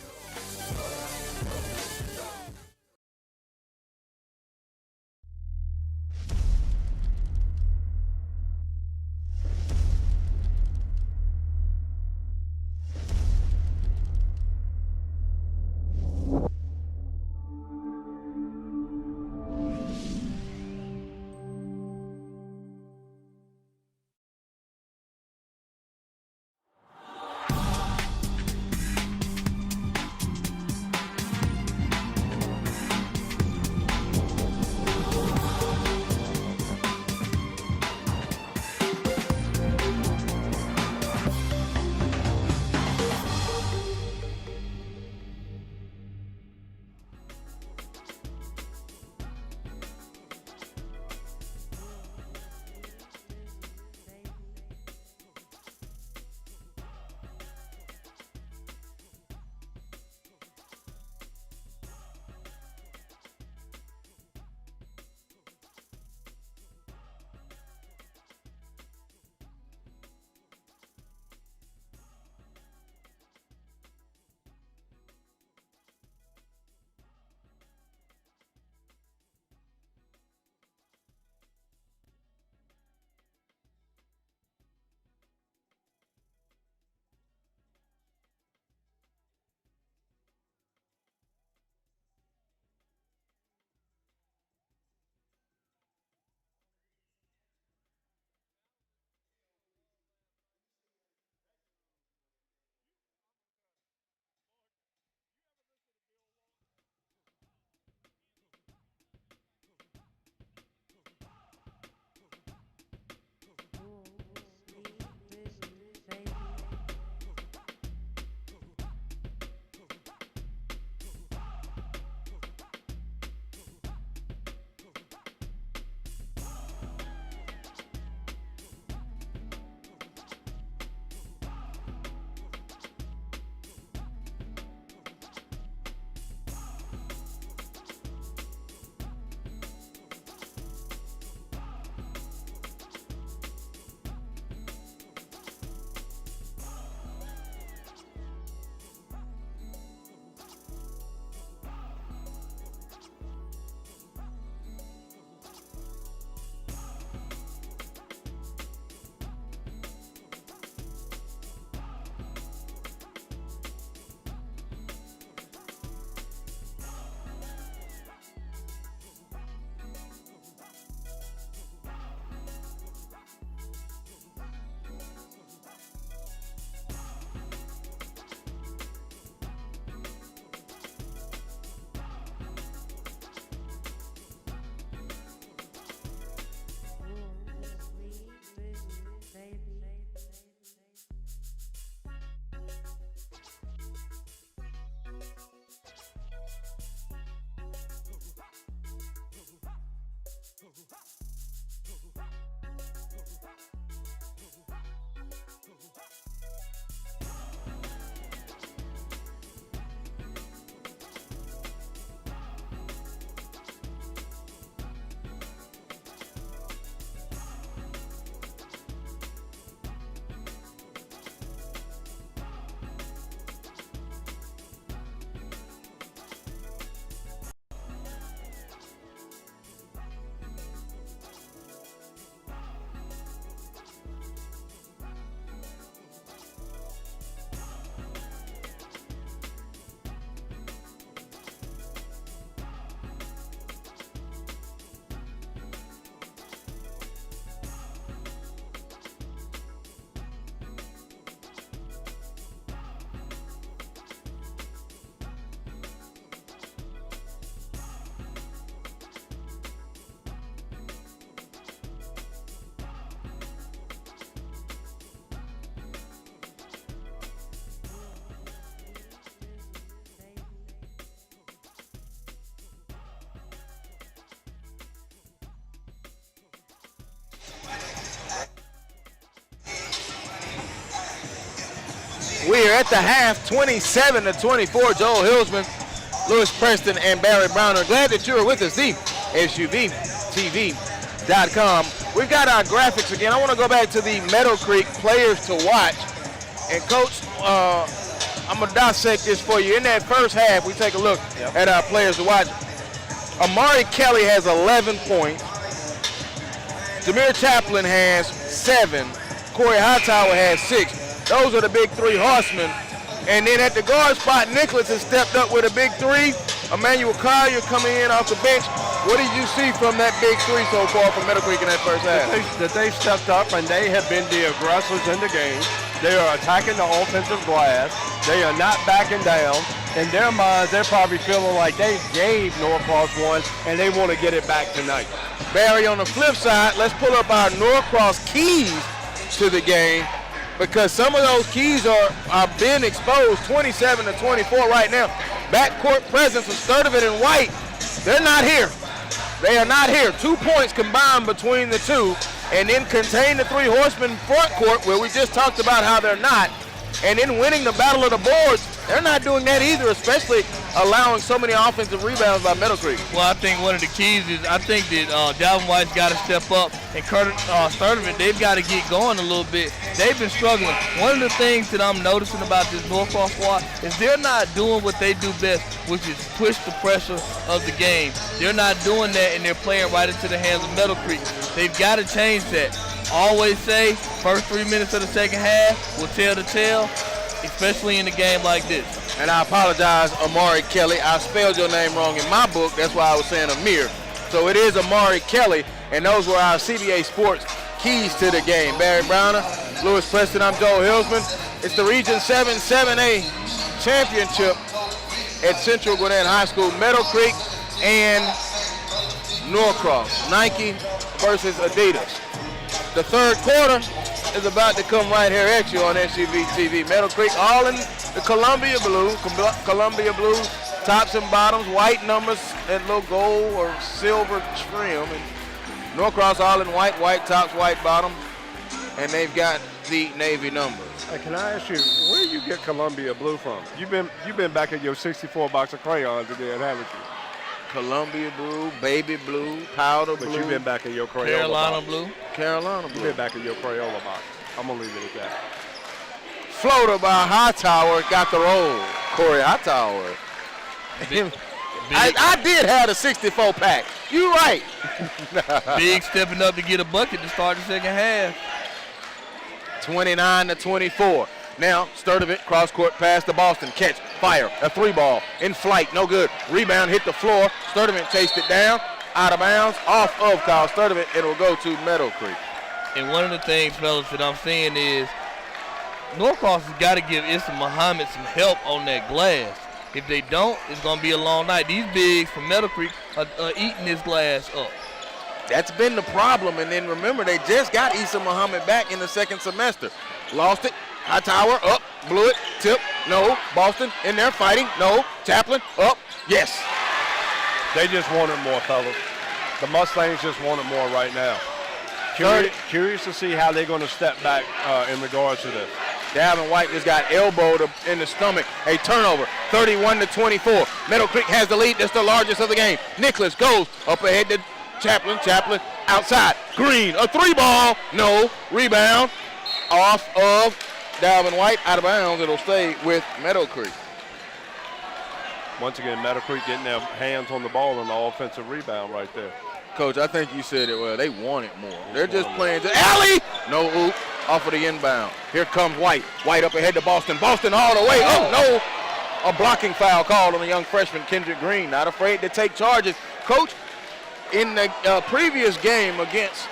We are at the half, 27-24. Joel Hilsman, Lewis Preston, and Barry Browner. Glad that you are with us. The SUVtv.com. We've got our graphics again. I want to go back to the Meadowcreek players to watch. And Coach, I'm going to dissect this for you. In that first half, we take a look at our players to watch. Amari Kelly has 11 points. Jameer Chaplin has 7. Corey Hightower has 6. Those are the big 3 horsemen. And then at the guard spot, Nicholas has stepped up with a big 3. Emmanuel Collier coming in off the bench. What did you see from that big 3 so far from Meadowcreek in that first half? That they stepped up and they have been the aggressors in the game. They are attacking the offensive glass. They are not backing down. In their minds, they're probably feeling like they gave Norcross one and they want to get it back tonight. Barry, on the flip side, let's pull up our Norcross keys to the game, because some of those keys are being exposed. 27-24 right now. Backcourt presence of Sturdivant and White. They're not here. They are not here. 2 points combined between the two. And then contain the 3 horsemen front court, where we just talked about how they're not. And then winning the battle of the boards, they're not doing that either, especially allowing so many offensive rebounds by Meadowcreek. Well, I think one of the keys is I think that Dalvin White's got to step up, and Sturdivant, they've got to get going a little bit. They've been struggling. One of the things that I'm noticing about this Norcross squad is they're not doing what they do best, which is push the pressure of the game. They're not doing that, and they're playing right into the hands of Meadowcreek. They've got to change that. Always say, first 3 minutes of the second half will tell the tale, especially in a game like this. And I apologize, Amari Kelly. I spelled your name wrong in my book. That's why I was saying Amir. So it is Amari Kelly, and those were our CBA Sports keys to the game. Barry Browner, Lewis Preston, I'm Joel Hilsman. It's the Region 7 7A Championship at Central Gwinnett High School. Meadowcreek and Norcross. Nike versus Adidas. The third quarter is about to come right here at you on SUVtv. Meadowcreek all in the Columbia blue, tops and bottoms, white numbers, and little gold or silver trim. And Norcross all in white, white tops, white bottom, and they've got the navy numbers. Hey, can I ask you, where do you get Columbia blue from? You've been back at your 64 box of crayons again, haven't you? Columbia blue, baby blue, powder blue. But you've been back in your Crayola Carolina box. blue. Carolina blue. You've been back in your Crayola box. I'm going to leave it at that. Floater by Hightower, got the roll. Corey Hightower. I did have the 64 pack. You right. Big stepping up to get a bucket to start the second half. 29-24. Now, Sturdivant, cross-court pass to Boston. Catch, fire, a 3-ball, in flight, no good. Rebound, hit the floor. Sturdivant chased it down, out of bounds, off of Kyle Sturdivant. It will go to Meadowcreek. And one of the things, fellas, that I'm seeing is Norcross has got to give Issa Muhammad some help on that glass. If they don't, it's going to be a long night. These bigs from Meadowcreek are eating this glass up. That's been the problem. And then remember, they just got Issa Muhammad back in the second semester. Lost it. Hightower up, blew it, tip, no. Boston in there fighting, no. Chaplin up, yes. They just wanted more, fellas. The Mustangs just wanted more right now. Curious to see how they're going to step back in regards to this. Dalvin White just got elbowed in the stomach. A turnover, 31-24. Meadowcreek has the lead. That's the largest of the game. Nicholas goes up ahead to Chaplin. Chaplin outside. Green, a 3-ball, no. Rebound off of Dalvin White, out of bounds. It'll stay with Meadowcreek. Once again, Meadowcreek getting their hands on the ball on the offensive rebound right there. Coach, I think you said it well. They want it more. They're just playing. Alley! No oop. Off of the inbound. Here comes White. White up ahead to Boston. Boston all the way. Oh, no. A blocking foul called on the young freshman, Kendrick Green. Not afraid to take charges. Coach, in the previous game against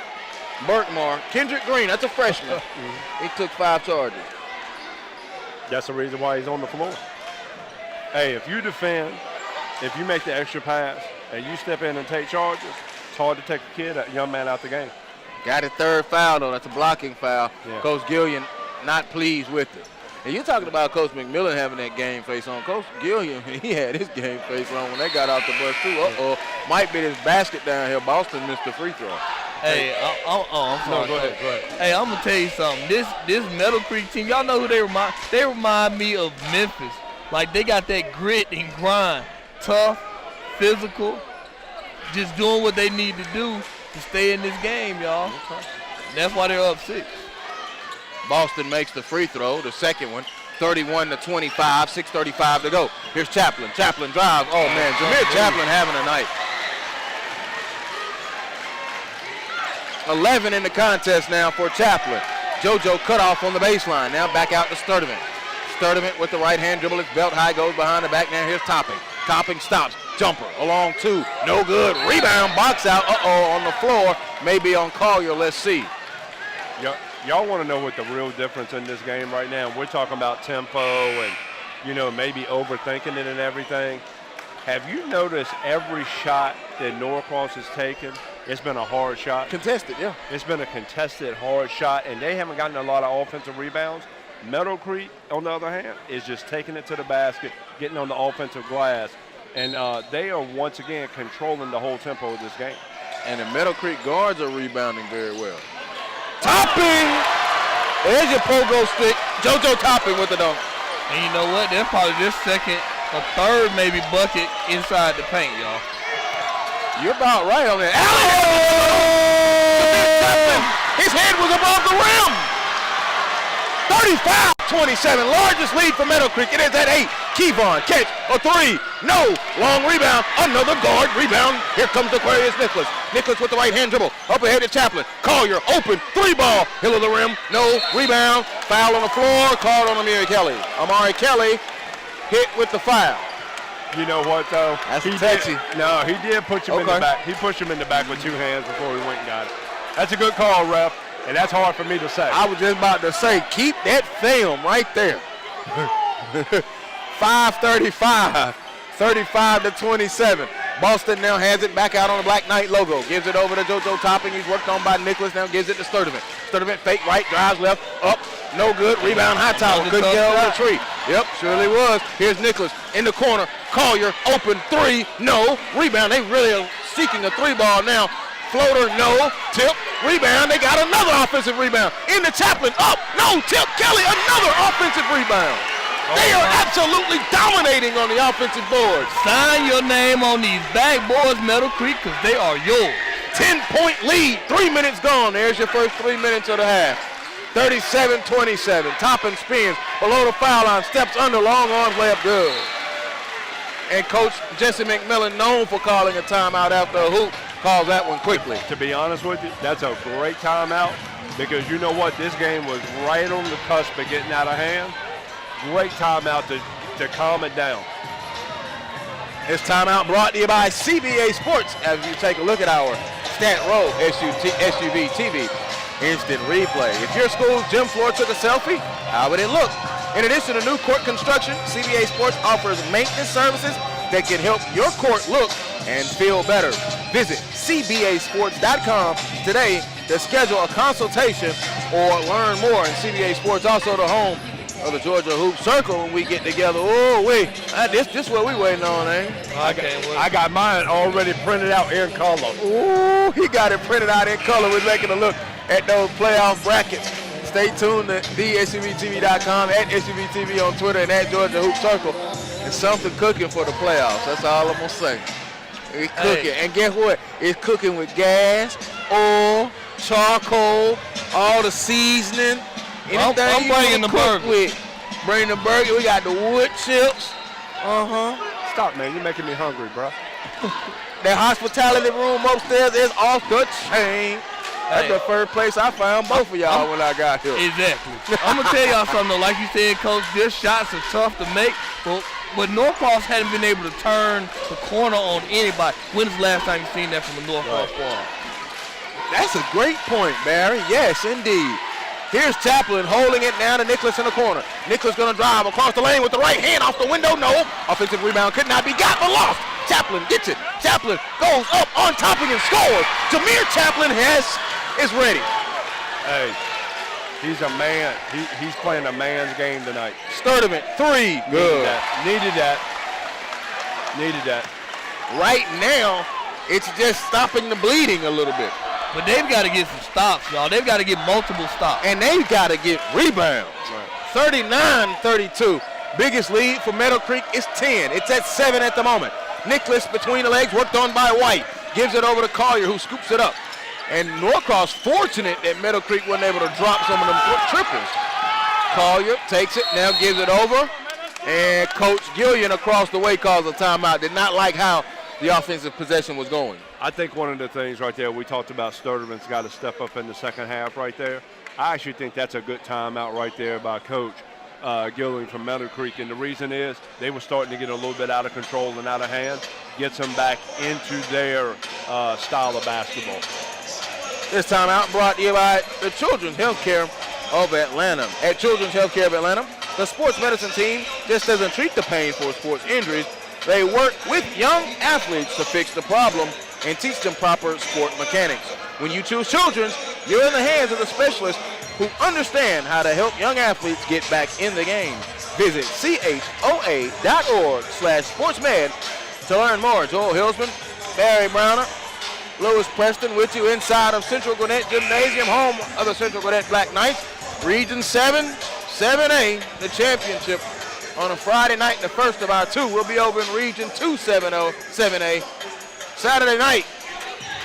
Berkmar, Kendrick Green, that's a freshman. He took 5 charges. That's the reason why he's on the floor. Hey, if you defend, if you make the extra pass, and you step in and take charges, it's hard to take a young man out the game. Got his 3rd foul, though. That's a blocking foul. Yeah. Coach Gillian not pleased with it. And you're talking about Coach McMillan having that game face on. Coach Gillian, he had his game face on when they got out the bus, too. Uh-oh. Might be this basket down here. Boston missed the free throw. Hey, I'm sorry. No, go ahead. Hey, I'm gonna tell you something. This Meadowcreek team, y'all know who they remind? They remind me of Memphis. Like they got that grit and grind, tough, physical, just doing what they need to do to stay in this game, y'all. Okay. That's why they're up 6. Boston makes the free throw, the second one. 31-25, 6:35 to go. Here's Chaplin. Chaplin drives. Oh man, Jameer Chaplin having a night. 11 in the contest now for Chaplin. JoJo cut off on the baseline. Now back out to Sturdivant. Sturdivant with the right hand dribble. It's belt high, goes behind the back. Now here's Topping. Topping stops. Jumper along 2. No good. Rebound. Box out. On the floor. Maybe on Collier. Let's see. Y'all want to know what the real difference in this game right now? We're talking about tempo and, maybe overthinking it and everything. Have you noticed every shot that Norcross has taken, it's been a hard shot? Contested, yeah. It's been a contested, hard shot, and they haven't gotten a lot of offensive rebounds. Meadowcreek, on the other hand, is just taking it to the basket, getting on the offensive glass, and they are once again controlling the whole tempo of this game. And the Meadowcreek guards are rebounding very well. Topping! There's your pogo stick. JoJo Topping with the dunk. And you know what? They're probably their second or third maybe bucket inside the paint, y'all. You're about right on that. His head was above the rim. 35-27, largest lead for Meadowcreek. It is at 8. Kevon, catch, a 3. No, long rebound, another guard rebound. Here comes Aquarius Nicholas. Nicholas with the right hand dribble, up ahead to Chaplin. Collier, open, 3 ball, hill of the rim, no, rebound, foul on the floor, called on Amari Kelly. Amari Kelly hit with the foul. You know what, though? That's touchy. He did push him in the back. He pushed him in the back with 2 hands before he went and got it. That's a good call, ref, and that's hard for me to say. I was just about to say, keep that film right there. 5:35, 35-27. Boston now has it back out on the Black Knight logo. Gives it over to JoJo Topping. He's worked on by Nicholas. Now gives it to Sturdivant. Sturdivant fake right, drives left, up, no good. Rebound, Hightower. Couldn't get over the tree. Yep, surely was. Here's Nicholas in the corner. Collier, open 3, no. Rebound, they really are seeking a 3 ball now. Floater, no. Tip, rebound. They got another offensive rebound. In the Chaplin, up, no. Tip, Kelly, another offensive rebound. They are absolutely dominating on the offensive boards. Sign your name on these backboards, Meadowcreek, because they are yours. 10-point lead, 3 minutes gone. There's your first 3 minutes of the half. 37-27. Topping spins below the foul line, steps under, long arms, layup good. And Coach Jesse McMillan, known for calling a timeout after a hoop, calls that one quickly. To be honest with you, that's a great timeout because you know what? This game was right on the cusp of getting out of hand. Great timeout to calm it down. This timeout brought to you by CBA Sports. As you take a look at our Stat Row SUVtv instant replay. If your school's gym floor took a selfie, how would it look? In addition to new court construction, CBA Sports offers maintenance services that can help your court look and feel better. Visit cbasports.com today to schedule a consultation or learn more. And CBA Sports also the home of the Georgia Hoop Circle when we get together. Oh, wait, this what we waiting on, eh? I got mine already printed out in color. Ooh, he got it printed out in color. We're making a look at those playoff brackets. Stay tuned to thesuvtv.com, at SUVtv on Twitter, and at Georgia Hoop Circle. It's something cooking for the playoffs. That's all I'm going to say. It's cooking. Hey. And guess what? It's cooking with gas, oil, charcoal, all the seasoning. I'm bringing the burger. Bring the burger. We got the wood chips. Stop, man. You're making me hungry, bro. The hospitality room upstairs is off the chain. That's the first place I found both of y'all when I got here. Exactly. I'm going to tell y'all something, though. Like you said, Coach, good shots are tough to make. But Norcross hadn't been able to turn the corner on anybody. When's the last time you seen that from a Norcross squad? That's a great point, Barry. Yes, indeed. Here's Chaplin holding it down to Nicholas in the corner. Nicholas going to drive across the lane with the right hand off the window. No. Offensive rebound could not be got, but lost. Chaplin gets it. Chaplin goes up on Topping and scores. Jameer Chaplin is ready. Hey, he's a man. He's playing a man's game tonight. Sturdivant, 3. Good. Needed that. Right now, it's just stopping the bleeding a little bit. But they've got to get some stops, y'all. They've got to get multiple stops. And they've got to get rebounds. 39-32. Biggest lead for Meadowcreek is 10. It's at 7 at the moment. Nicholas between the legs, worked on by White. Gives it over to Collier, who scoops it up. And Norcross fortunate that Meadowcreek wasn't able to drop some of them triples. Collier takes it, now gives it over. And Coach Gillian across the way calls a timeout. Did not like how the offensive possession was going. I think one of the things right there, we talked about Sturtevant's got to step up in the second half right there. I actually think that's a good timeout right there by Coach Gillian from Meadowcreek. And the reason is they were starting to get a little bit out of control and out of hand. Gets them back into their style of basketball. This timeout brought to you by the Children's Healthcare of Atlanta. At Children's Healthcare of Atlanta, the sports medicine team just doesn't treat the pain for sports injuries. They work with young athletes to fix the problem and teach them proper sport mechanics. When you choose Children's, you're in the hands of the specialists who understand how to help young athletes get back in the game. Visit choa.org/sportsmed to learn more. Joel Hilsman, Barry Browner, Lewis Preston with you inside of Central Gwinnett Gymnasium, home of the Central Gwinnett Black Knights. Region 7, 7A, the championship on a Friday night, the first of our two. We'll be over in Region 2, 7A, Saturday night.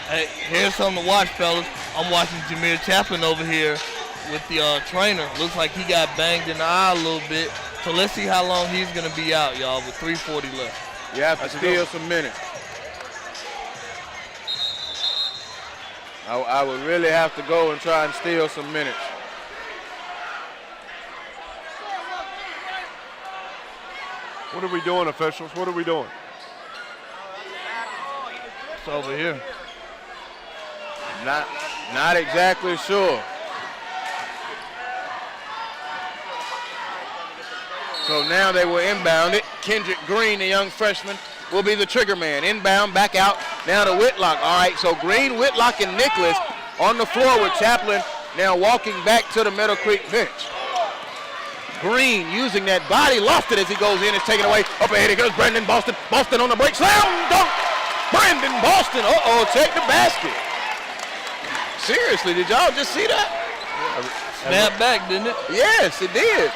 Hey, here's something to watch, fellas. I'm watching Jameer Chaplin over here with the trainer. Looks like he got banged in the eye a little bit. So let's see how long he's going to be out, y'all, with 3:40 left. You have to steal some minutes. I would really have to go and try and steal some minutes. What are we doing, officials? What are we doing? It's over here. Not exactly sure. So now they will inbound it. Kendrick Green, the young freshman, will be the trigger man. Inbound, back out, now to Whitlock. All right, so Green, Whitlock, and Nicholas on the floor with Chaplin now walking back to the Meadowcreek bench. Green using that body, lost it as he goes in, it's taken away. Up ahead, here goes Brandon Boston. Boston on the break, slam dunk. Brandon Boston, check the basket. Seriously, did y'all just see that? Snap back, didn't it? Yes, it did.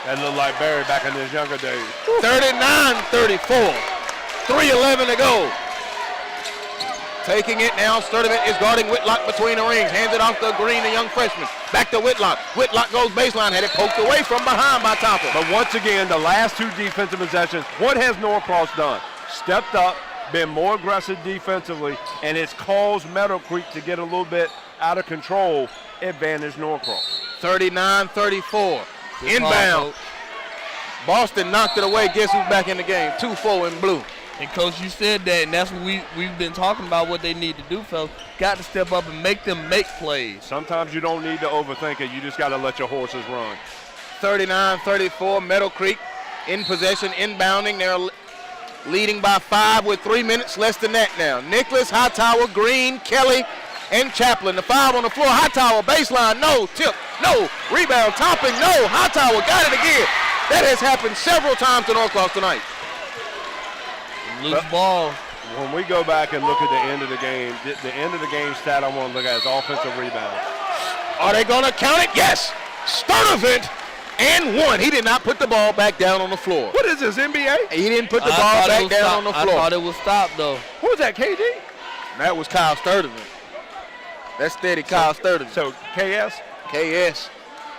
That looked like Barry back in his younger days. 39-34, 3:11 to go. Taking it now, Sturtevant is guarding Whitlock between the rings. Hands it off to Green, the young freshman. Back to Whitlock. Whitlock goes baseline, had it poked away from behind by Topper. But once again, the last two defensive possessions, what has Norcross done? Stepped up, been more aggressive defensively, and it's caused Meadowcreek to get a little bit out of control, advantage Norcross. 39-34. Inbound. Boston knocked it away. Guess who's back in the game? 2-4 in blue. And, Coach, you said that, and that's what we've been talking about, what they need to do, fellas. Got to step up and make them make plays. Sometimes you don't need to overthink it. You just got to let your horses run. 39-34, Meadowcreek in possession, inbounding. They're leading by 5 with 3 minutes less than that now. Nicholas, Hightower, Green, Kelly, and Chaplin. The foul on the floor. Hightower, baseline, no. Tip, no. Rebound, topping, no. Hightower got it again. That has happened several times to Norcross tonight. Loose ball. When we go back and look at the end of the game stat I want to look at is offensive rebound. Are they going to count it? Yes. Sturtevant and one. He did not put the ball back down on the floor. What is this, NBA? He didn't put the ball back down on the floor. I thought it was stopped, though. Who was that, KD? That was Kyle Sturtevant. That's steady Kyle Sturtevant. So, KS? KS.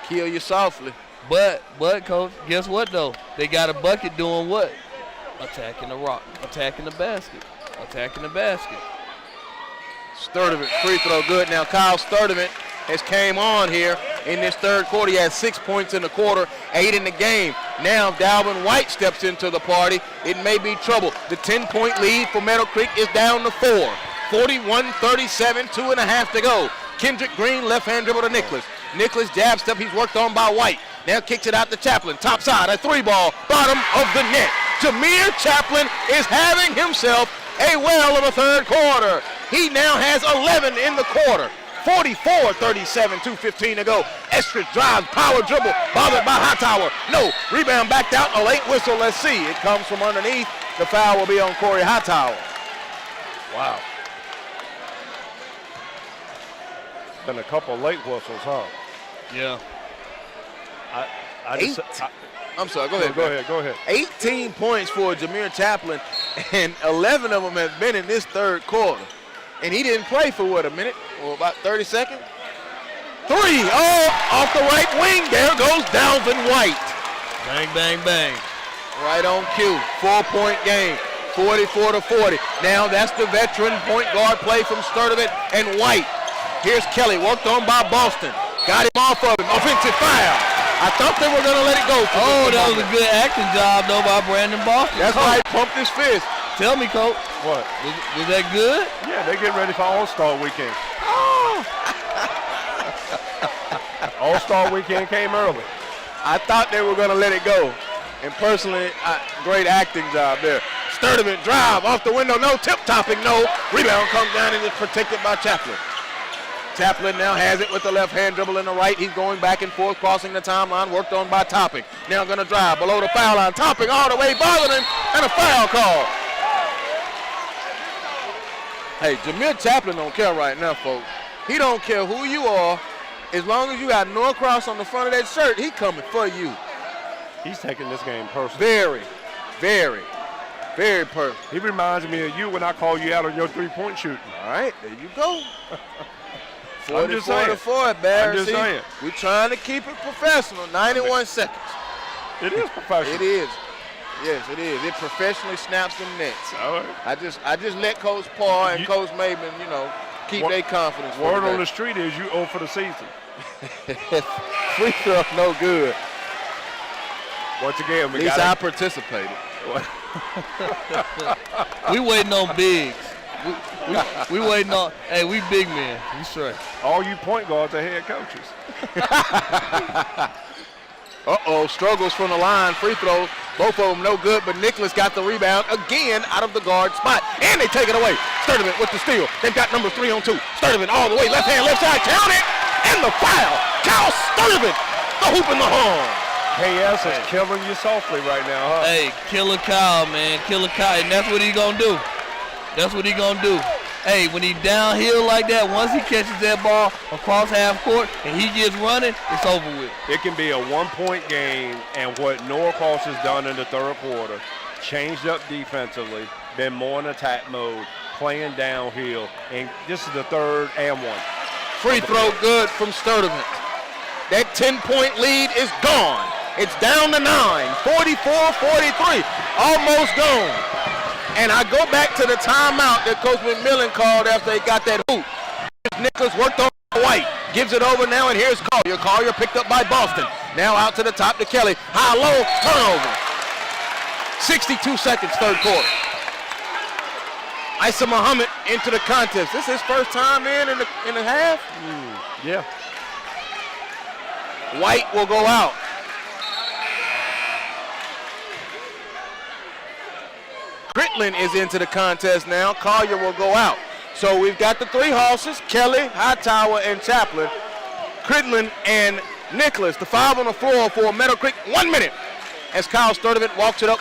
Kill you softly. But, Coach, guess what, though? They got a bucket doing what? Attacking the rock, attacking the basket, attacking the basket. Sturtevant, free throw good. Now Kyle Sturtevant has came on here in this third quarter. He has 6 points in the quarter, 8 in the game. Now Dalvin White steps into the party. It may be trouble. The 10-point lead for Meadowcreek is down to 4. 41-37, 2.5 to go. Kendrick Green, left-hand dribble to Nicholas. Nicholas jab step, he's worked on by White. Now kicks it out to Chaplin. Top side, a 3-ball, bottom of the net. Jameer Chaplin is having himself a whale of a third quarter. He now has 11 in the quarter. 44-37, 2:15 to go. Estridge drives, power dribble, bothered by Hightower. No, rebound backed out, a late whistle, let's see. It comes from underneath. The foul will be on Corey Hightower. Wow. Been a couple late whistles, huh? Yeah. I'm sorry, go ahead. Go ahead. 18 points for Jameer Chaplin, and 11 of them have been in this third quarter. And he didn't play for, what, a minute or about 30 seconds? 3, off the right wing. There goes Dalvin White. Bang, bang, bang. Right on cue, 4-point game, 44-40. Now that's the veteran point guard play from Sturdivant and White. Here's Kelly, worked on by Boston. Got him off of him, offensive foul. I thought they were going to let it go. Oh, that was a good acting job, though, by Brandon Boston. That's why he pumped his fist. Tell me, Coach. What? Was that good? Yeah, they're getting ready for All-Star Weekend. All-Star Weekend came early. I thought they were going to let it go. And personally, great acting job there. Sturdivant drive off the window, no tip-topping, no. Rebound comes down and is protected by Chaplin. Chaplin now has it with the left hand, dribble in the right. He's going back and forth, crossing the timeline, worked on by Topping. Now going to drive below the foul line. Topping all the way, bothering him, and a foul call. Hey, Jameer Chaplin don't care right now, folks. He don't care who you are. As long as you got Norcross on the front of that shirt, he coming for you. He's taking this game personal. Very, very, very personal. He reminds me of you when I call you out on your three-point shooting. All right, there you go. I'm just saying. 44 Barry. I'm just saying. We're trying to keep it professional. 91 seconds. It is professional. It is. Yes, it is. It professionally snaps them nets. All right. I just let Coach Paul and Coach Maben, keep their confidence. Word on the street is you 0 for the season. Free throw, no good. Once again, at least I participated. We waiting on bigs. We waiting on. Hey, we big men. We straight. All you point guards are head coaches. Struggles from the line. Free throws. Both of them no good, but Nicholas got the rebound again out of the guard spot. And they take it away. Sturdivant with the steal. They've got number 3 on 2. Sturdivant all the way. Left hand, left side. Count it. And the foul. Cal Sturdivant. The hoop in the horn. KS is killing you softly right now, huh? Hey, Killer Kyle, man. Killer Kyle. And that's what he going to do. That's what he going to do. Hey, when he downhill like that, once he catches that ball across half court and he gets running, it's over with. It can be a one-point game, and what Norcross has done in the third quarter, changed up defensively, been more in attack mode, playing downhill, and this is the third and 1. Free throw good from Sturdivant. That 10-point lead is gone. It's down to 9, 44-43, almost gone. And I go back to the timeout that Coach McMillan called after they got that hoop. Nicholas worked on White, gives it over now, and here's Collier. Collier picked up by Boston. Now out to the top to Kelly. High, low, turnover. 62 seconds, third quarter. Isa Muhammad into the contest. This is his first time in the half. Yeah. White will go out. Critlin is into the contest now. Collier will go out. So we've got the 3 horses, Kelly, Hightower, and Chaplin. Critlin and Nicholas, the 5 on the floor for Meadowcreek. 1 minute as Kyle Sturdivant walks it up,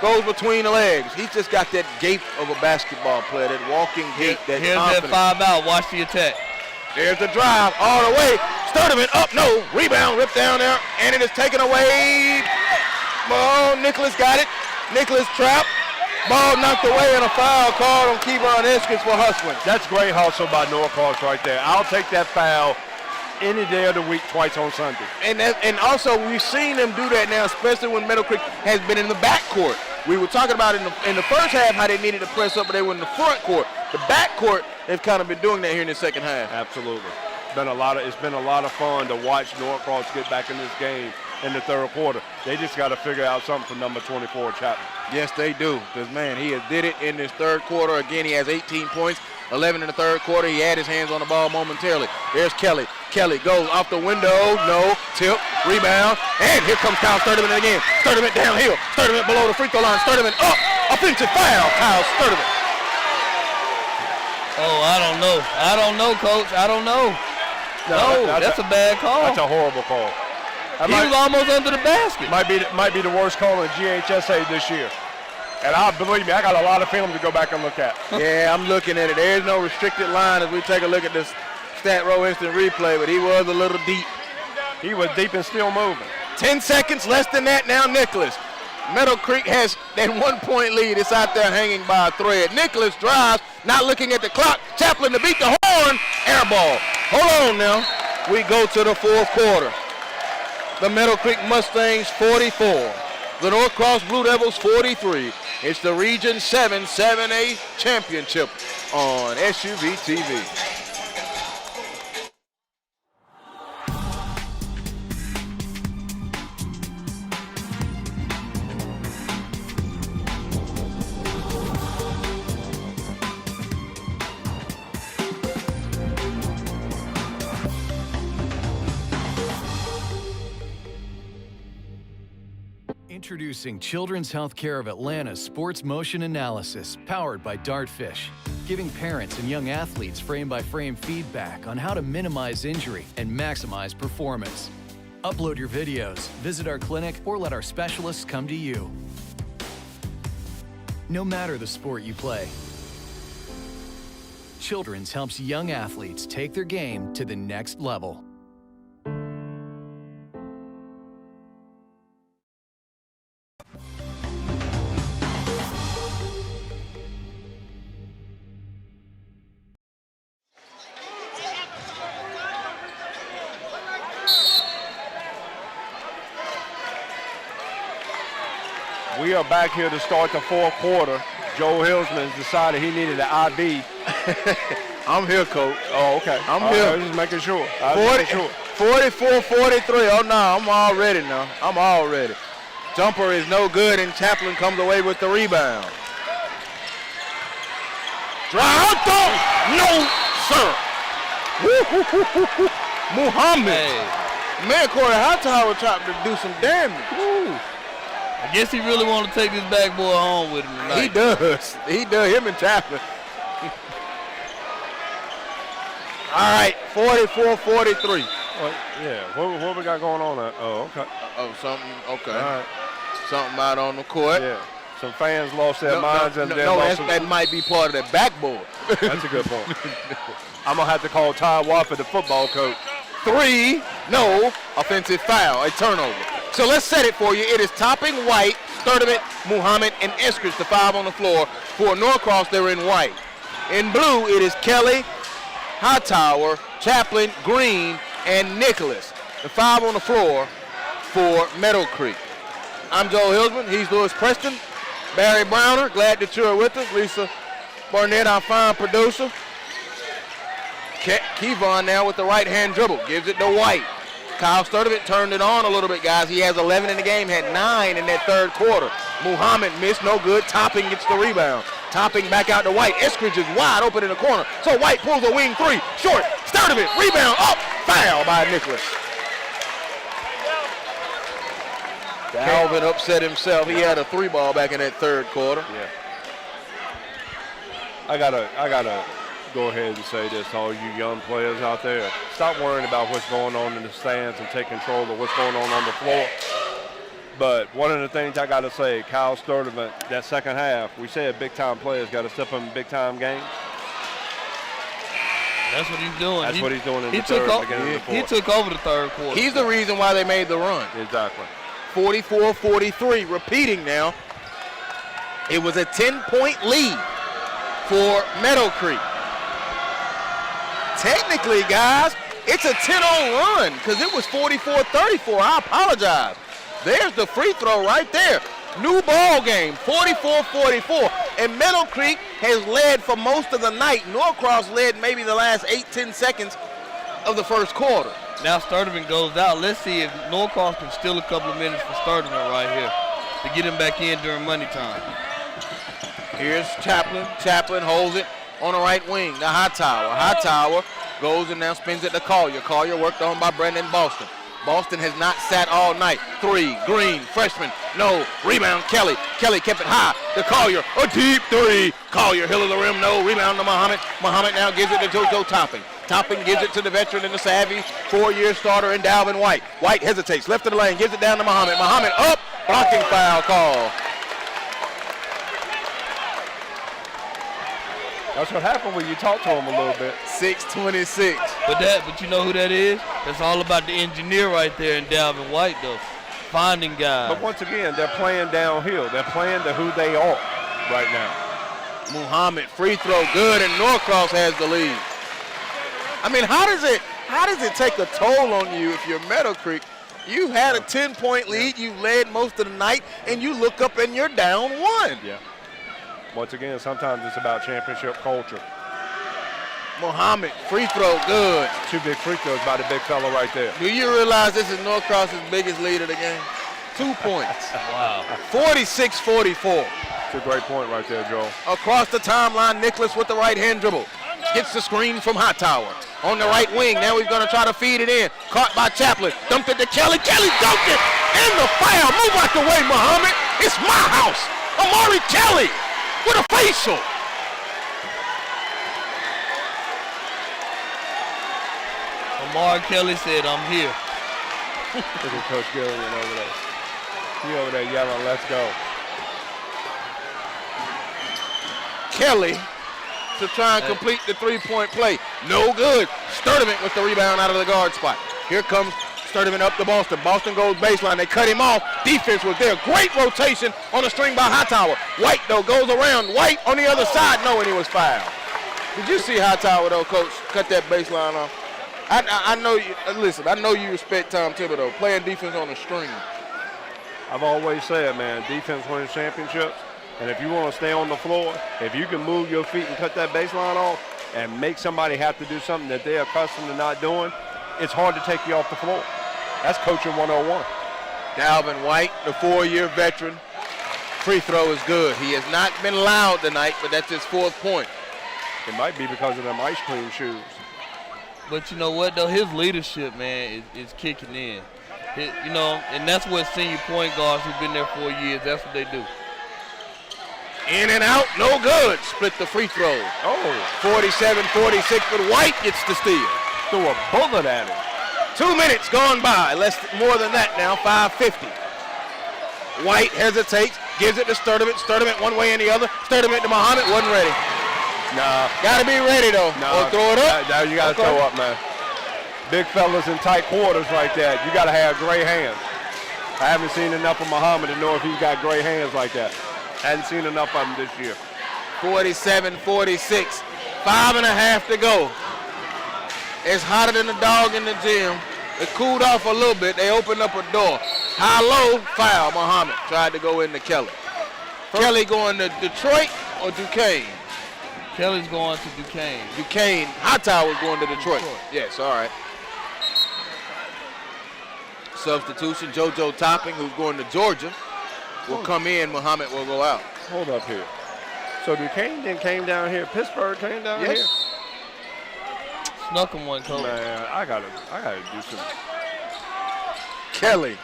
goes between the legs. He's just got that gait of a basketball player, that walking gait, that Here's confidence. that 5 out. Watch the attack. There's the drive all the way. Sturdivant up, no. Rebound, ripped down there, and it is taken away. Oh, Nicholas got it. Nicholas trapped. Ball knocked away and a foul called on Kevon Eskins for hustling. That's great hustle by Norcross right there. I'll take that foul any day of the week, twice on Sunday. And also we've seen them do that now, especially when Meadowcreek has been in the backcourt. We were talking about in the first half how they needed to press up, but they were in the front court. The backcourt, they've kind of been doing that here in the second half. Absolutely. It's been a lot of fun to watch Norcross get back in this game in the third quarter. They just got to figure out something for number 24, Chapman. Yes, they do. Because, man, he has did it in this third quarter. Again, he has 18 points, 11 in the third quarter. He had his hands on the ball momentarily. There's Kelly. Kelly goes off the window. No. Tip. Rebound. And here comes Kyle Sturdivant again. Sturdivant downhill. Sturdivant below the free throw line. Sturdivant up. Offensive foul. Kyle Sturdivant. Oh, I don't know. I don't know, Coach. I don't know. No, that's a bad call. That's a horrible call. He was almost under the basket. Might be the worst call in GHSA this year. And believe me, I got a lot of film to go back and look at. Yeah, I'm looking at it. There's no restricted line as we take a look at this stat row instant replay, but he was a little deep. He was deep and still moving. 10 seconds less than that now, Nicholas. Meadowcreek has that 1 point lead. It's out there hanging by a thread. Nicholas drives, not looking at the clock. Chaplin to beat the horn. Air ball. Hold on now. We go to the fourth quarter. The Meadowcreek Mustangs 44. The Norcross Blue Devils 43. It's the Region 7 7A Championship on SUVtv. Introducing Children's Healthcare of Atlanta's Sports Motion Analysis, powered by Dartfish, giving parents and young athletes frame-by-frame feedback on how to minimize injury and maximize performance. Upload your videos, visit our clinic, or let our specialists come to you. No matter the sport you play, Children's helps young athletes take their game to the next level. We are back here to start the fourth quarter. Joe Hillsman decided he needed an IB. I'm here, Coach. Oh, okay. I'm here. I was just making sure. 44-43. Oh, no, I'm all ready now. I'm all ready. Jumper is no good, and Chaplin comes away with the rebound. Drive, dunk. No, sir. Muhammad. Man, Corey Hightower tried to do some damage. Woo. I guess he really want to take this bad boy home with him tonight. He does. He does. Him and Chaplin. All right, 44-43. Yeah, what we got going on there? Oh, okay. Oh, something, okay. All right. Something out on the court. Yeah, some fans lost their minds. That might be part of that backboard. That's a good point. I'm going to have to call Ty Wofford, the football coach. 3, no, offensive foul, a turnover. So let's set it for you. It is Topping, White, Sturdivant, Muhammad, and Eskridge, the 5 on the floor. For Norcross, they're in white. In blue, it is Kelly, Hightower, Chaplin, Green, and Nicholas, the 5 on the floor for Meadowcreek. I'm Joe Hillsman. He's Lewis Preston. Barry Browner, glad that you're with us. Lisa Barnett, our fine producer. Kevon now with the right-hand dribble. Gives it to White. Kyle Sturdivant turned it on a little bit, guys. He has 11 in the game, had 9 in that third quarter. Muhammad missed, no good. Topping gets the rebound. Topping back out to White. Eskridge is wide open in the corner. So White pulls a wing 3. Short. Sturdivant. Rebound. Up. Foul by Nicholas. Calvin upset himself. He had a 3 ball back in that third quarter. Yeah. I gotta go ahead and say this to all you young players out there. Stop worrying about what's going on in the stands and take control of what's going on the floor. But one of the things I got to say, Kyle Sturdivant, that second half, we said big-time players got to step up in big-time games. That's what he's doing. That's what he's doing in the third. He took over the third quarter. He's the reason why they made the run. Exactly. 44-43, repeating now. It was a 10-point lead for Meadowcreek. Technically, guys, it's a 10-0 run because it was 44-34. I apologize. There's the free throw right there. New ball game, 44-44. And Meadowcreek has led for most of the night. Norcross led maybe the last 8-10 seconds of the first quarter. Now Sturdivant goes out. Let's see if Norcross can steal a couple of minutes for Sturdivant right here to get him back in during money time. Here's Chaplin. Chaplin holds it on the right wing. The Hightower. Hightower goes and now spins it to Collier. Collier worked on by Brendan Boston. Boston has not sat all night. 3, Green, freshman, no. Rebound, Kelly. Kelly kept it high to Collier. A deep 3. Collier, hill of the rim, no. Rebound to Muhammad. Muhammad now gives it to JoJo Topping. Topping gives it to the veteran and the savvy 4-year starter in Dalvin White. White hesitates, left of the lane, gives it down to Muhammad. Muhammad up, blocking foul call. That's what happened when you talk to him a little bit. 26-26. But you know who that is? That's all about the engineer right there in Dalvin White, though. Finding guys. But once again, they're playing downhill. They're playing to who they are right now. Muhammad, free throw, good, and Norcross has the lead. I mean, how does it take a toll on you if you're Meadowcreek? You had a 10-point lead, you led most of the night, and you look up and you're down 1. Yeah. Once again, sometimes it's about championship culture. Muhammad, free throw, good. 2 big free throws by the big fella right there. Do you realize this is Norcross's biggest lead of the game? 2 points. Wow. 46-44. It's a great point right there, Joel. Across the timeline, Nicholas with the right-hand dribble. Gets the screen from Hightower. On the right wing, now he's going to try to feed it in. Caught by Chaplin. Dumped it to Kelly. Kelly dumped it. And the foul. Move out the way, Muhammad. It's my house. Amari Kelly with a facial. Amari Kelly said, I'm here. Look at Coach Gillian over there. He over there yelling, let's go. Kelly to try and complete the three-point play. No good. Sturdivant with the rebound out of the guard spot. Here comes Sturdivant up to Boston. Boston goes baseline. They cut him off. Defense was there. Great rotation on the string by Hightower. White, though, goes around. White on the other side. No, and he was fouled. Did you see Hightower, though, Coach, cut that baseline off? I know you. Listen, I know you respect Tom Thibodeau, playing defense on the string. I've always said, man, defense wins championships. And if you want to stay on the floor, if you can move your feet and cut that baseline off and make somebody have to do something that they're accustomed to not doing, it's hard to take you off the floor. That's coaching 101. Dalvin White, the 4-year veteran. Free throw is good. He has not been loud tonight, but that's his 4th point. It might be because of them ice cream shoes. But you know what, though? His leadership, man, is kicking in. You know, and that's what senior point guards who've been there 4 years, that's what they do. In and out, no good. Split the free throw. Oh. 47-46, but White gets the steal. Threw a bullet at him. 2 minutes gone by, more than that now, 5:50. White hesitates, gives it to Sturdivant. Sturdivant one way and the other. Sturdivant to Muhammad, wasn't ready. Nah. Gotta be ready though. Nah. Or throw it up. Now you gotta throw up, man. Big fellas in tight quarters like that. You gotta have great hands. I haven't seen enough of Muhammad to know if he's got great hands like that. Hadn't seen enough of him this year. 47-46, 5.5 to go. It's hotter than a dog in the gym. It cooled off a little bit. They opened up a door. High-low, foul. Muhammad tried to go into Kelly. Kelly going to Detroit or Duquesne? Kelly's going to Duquesne. Duquesne. Hightower's going to Detroit. Yes, all right. Substitution, JoJo Topping, who's going to Georgia, will come in. Muhammad will go out. Hold up here. So Duquesne then came down here. Pittsburgh came down here. Snuck him one, Coach. Man, I gotta do some. Kelly,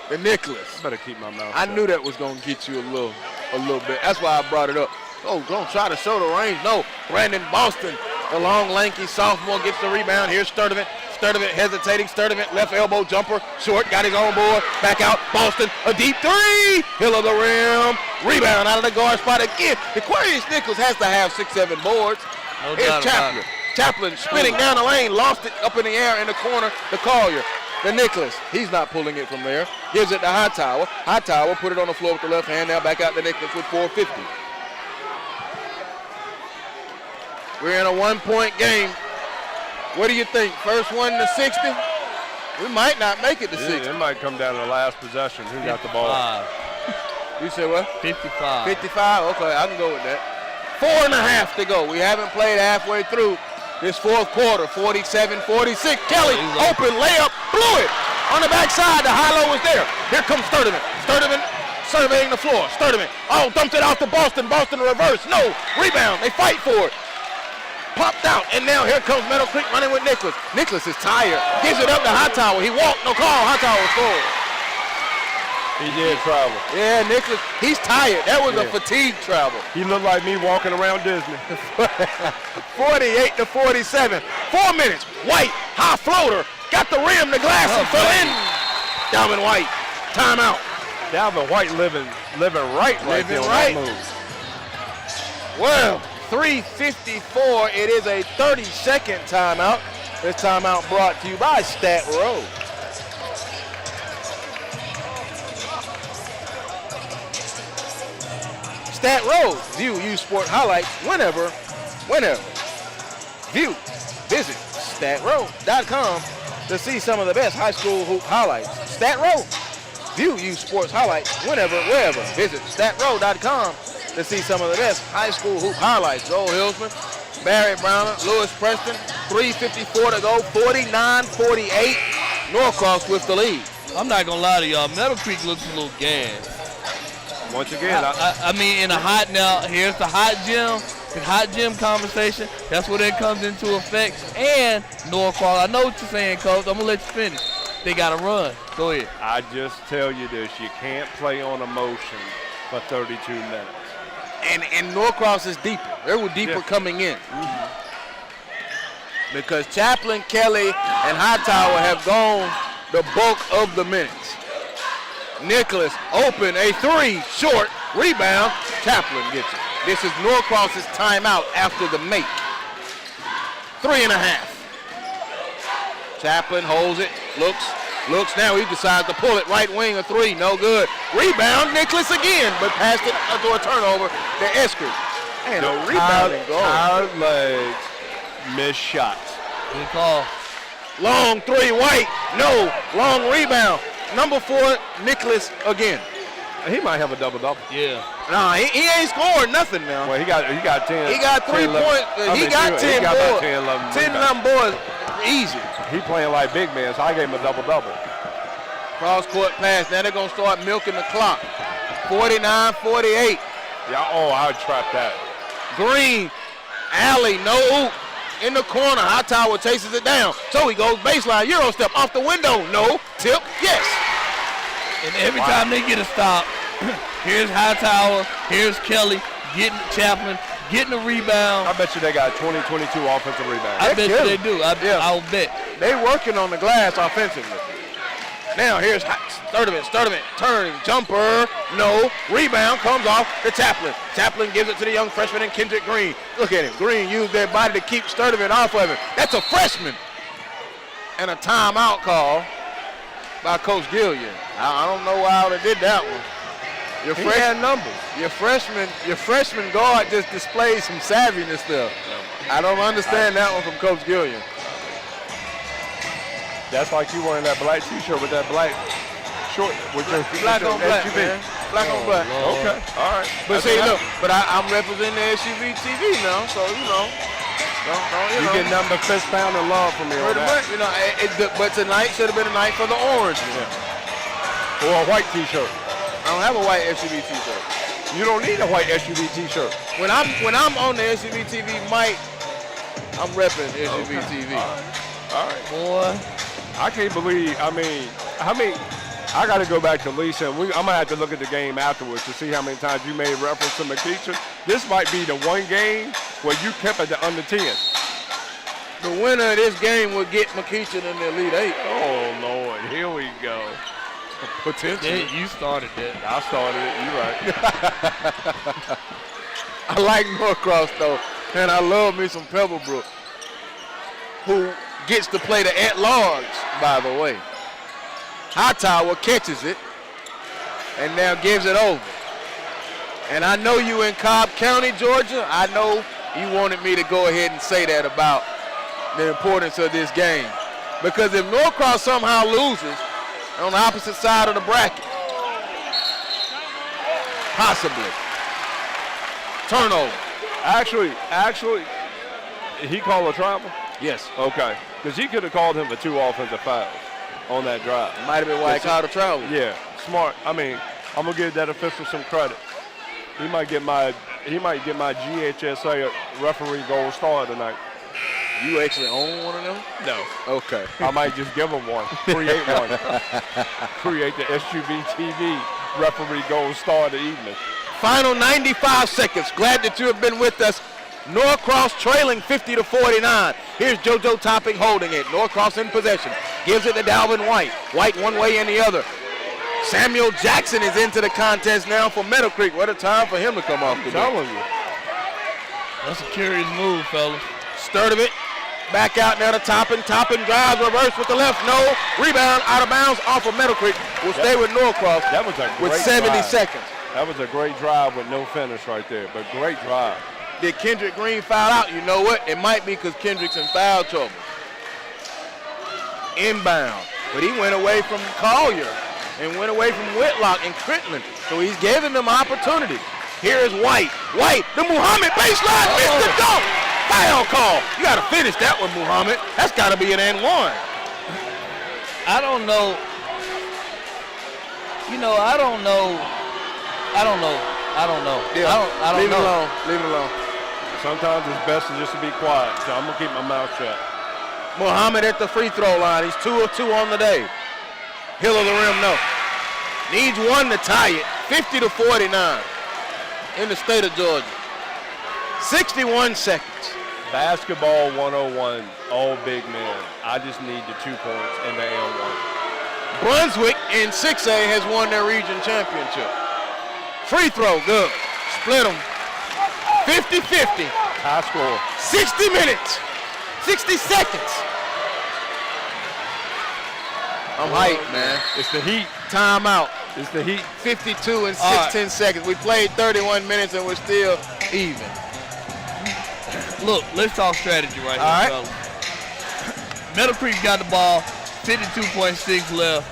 the Nicholas. Better keep my mouth I shut. knew that was gonna get you a little bit. That's why I brought it up. Oh, don't try to show the range. No, Brandon Boston, the long, lanky sophomore, gets the rebound. Here's Sturdivant. Sturdivant hesitating. Sturdivant left elbow jumper. Short, got his own board. Back out. Boston, a deep three. Hill of the rim. Rebound out of the guard spot again. Aquarius Nichols has to have 6-7 boards. No Here's doubt Chaplin. about it. Chaplin spinning down the lane. Lost it up in the air in the corner. The Collier. The Nicholas. He's not pulling it from there. Gives it to Hightower. Hightower put it on the floor with the left hand. Now back out to Nicholas with 4:50. We're in a 1-point game. What do you think? First one to 60? We might not make it to 60. It might come down to the last possession. Who got the ball? You said what? 55. 55? Okay, I can go with that. 4.5 to go. We haven't played halfway through this 4th quarter. 47-46. Kelly, open layup, blew it. On the backside, the high-low was there. Here comes Sturdivant. Sturdivant surveying the floor. Sturdivant, dumped it out to Boston. Boston reverse. No, rebound. They fight for it. Popped out, and now here comes Meadowcreek running with Nicholas. Nicholas is tired. Gives it up to Hightower. He walked, no call. Hightower scores. He did travel. Yeah, Nicholas, he's tired. That was a fatigue travel. He looked like me walking around Disney. 48-47. 4 minutes. White, high floater. Got the rim, the glass, and fell in. Dalvin White, timeout. Dalvin White living right there on that move. Well, 3:54. It is a 30-second timeout. This timeout brought to you by Stat Row. Stat Row. View U Sport highlights whenever. Visit statrow.com to see some of the best high school hoop highlights. Stat Row. View U Sports highlights whenever, wherever. Visit statrow.com to see some of the best high school hoop highlights. Joel Hillsman, Barry Browner, Lewis Preston, 3:54 to go, 49-48. Norcross with the lead. I'm not going to lie to y'all. Meadowcreek looks a little gas. Once again, I mean, in a hot now, here's the hot gym. The hot gym conversation, that's where that comes into effect. And Norcross, I know what you're saying, Coach. I'm going to let you finish. They got to run. Go ahead. I just tell you this, you can't play on emotion for 32 minutes. And Norcross is deeper. They were deeper coming in. Because Chaplin, Kelly, and Hightower have gone the bulk of the minutes. Nicholas open, a three, short, rebound. Chaplin gets it. This is Norcross's timeout after the make. 3.5. Chaplin holds it, looks now. He decides to pull it. Right wing, a three, no good. Rebound, Nicholas again, but passed it to a turnover to Eskridge. And a rebounding goal. Tired legs, missed shots. Good call. Long three, White, no. Long rebound. Number 4, Nicholas again. He might have a double-double. Yeah. Nah, he ain't scored nothing now. Well, he got 10. He got 3 points. He got 10 about boards. 10, 11 boards. Easy. He playing like big man, so I gave him a double-double. Cross-court pass. Now they're going to start milking the clock. 49-48. Yeah, I would trap that. Green, alley, no oop. In the corner, Hightower chases it down. So he goes baseline, Euro step off the window. No, tip, yes. And every time they get a stop, here's Hightower, here's Kelly, getting Chaplin, getting a rebound. I bet you they got 20, 22 offensive rebounds. I bet you they do. I'll bet. They working on the glass offensively. Now here's Sturdivant, turning, jumper, no. Rebound comes off to Chaplin. Chaplin gives it to the young freshman and Kendrick Green. Look at him. Green used their body to keep Sturdivant off of him. That's a freshman. And a timeout call by Coach Gillian. I don't know why they did that one. He had numbers. Your freshman guard just displayed some savviness there. I don't understand that one from Coach Gillian. That's like you wearing that black T-shirt with that black short with your black on black, SUV. man. Black on black. Okay, all right. But see, look, I'm representing the SUVtv now, so you know. You get nothing but fist pound and love from me on that. You know, but tonight should have been a night for the orange. Yeah. Or a white T-shirt. I don't have a white SUV T-shirt. You don't need a white SUV T-shirt. When I'm on the SUVtv mic, I'm repping SUVtv. All right. Boy. I can't believe, I got to go back to Lisa, and I'm going to have to look at the game afterwards to see how many times you made reference to McEachin. This might be the one game where you kept it to under 10. The winner of this game will get McEachin in the Elite 8. Oh, Lord, here we go. Potentially. Yeah, you started that. I started it, you're right. I like Norcross, though, and I love me some Pebblebrook, who gets to play the at-large, by the way. Hightower catches it and now gives it over. And I know you in Cobb County, Georgia. I know you wanted me to go ahead and say that about the importance of this game. Because if Norcross somehow loses on the opposite side of the bracket, possibly, turnover. Actually, he called a travel? Yes. Okay. Because he could have called him for 2 offensive fouls on that drive. Might have been why he called a travel. Yeah, smart. I'm gonna give that official some credit. He might get my GHSA referee gold star tonight. You actually own one of them? No. Okay. I might just give him one. Create one. Create the SUVtv referee gold star of the evening. Final 95 seconds. Glad that you have been with us. Norcross trailing 50-49. Here's JoJo Topping holding it. Norcross in possession. Gives it to Dalvin White. White one way and the other. Samuel Jackson is into the contest now for Meadowcreek. What a time for him to come off the bench. I'm telling you. That's a curious move, fellas. Sturdivant back out now to Toppin. Toppin drives, reverse with the left. No. Rebound out of bounds off of Meadowcreek. Will stay with Norcross. That was a great with 70 drive. seconds. That was a great drive with no finish right there, but great drive. Did Kendrick Green foul out? You know what? It might be because Kendrick's in foul trouble. Inbound. But he went away from Collier and went away from Whitlock and Critland. So he's giving them opportunity. Here is White. White, the Muhammad baseline, missed the dunk. Foul call. You got to finish that one, Muhammad. That's got to be an and one. I don't know. You know, I don't know. Yeah. I don't Leave know. it alone. Leave it alone. Sometimes it's best just to be quiet, so I'm going to keep my mouth shut. Muhammad at the free throw line. He's 2 of 2 on the day. Hill of the rim, no. Needs one to tie it. 50-49 in the state of Georgia. 61 seconds. Basketball 101, all big men. I just need the 2 points and the and one. Brunswick in 6A has won their region championship. Free throw, good. Split them. 50-50. High score. 60 minutes. 60 seconds. I'm hyped, man. It's the heat. Timeout. It's the heat. 52 and 16 seconds. We played 31 minutes and we're still even. Look, let's talk strategy right All here, right. fellas. Meadowcreek got the ball, 52.6 left.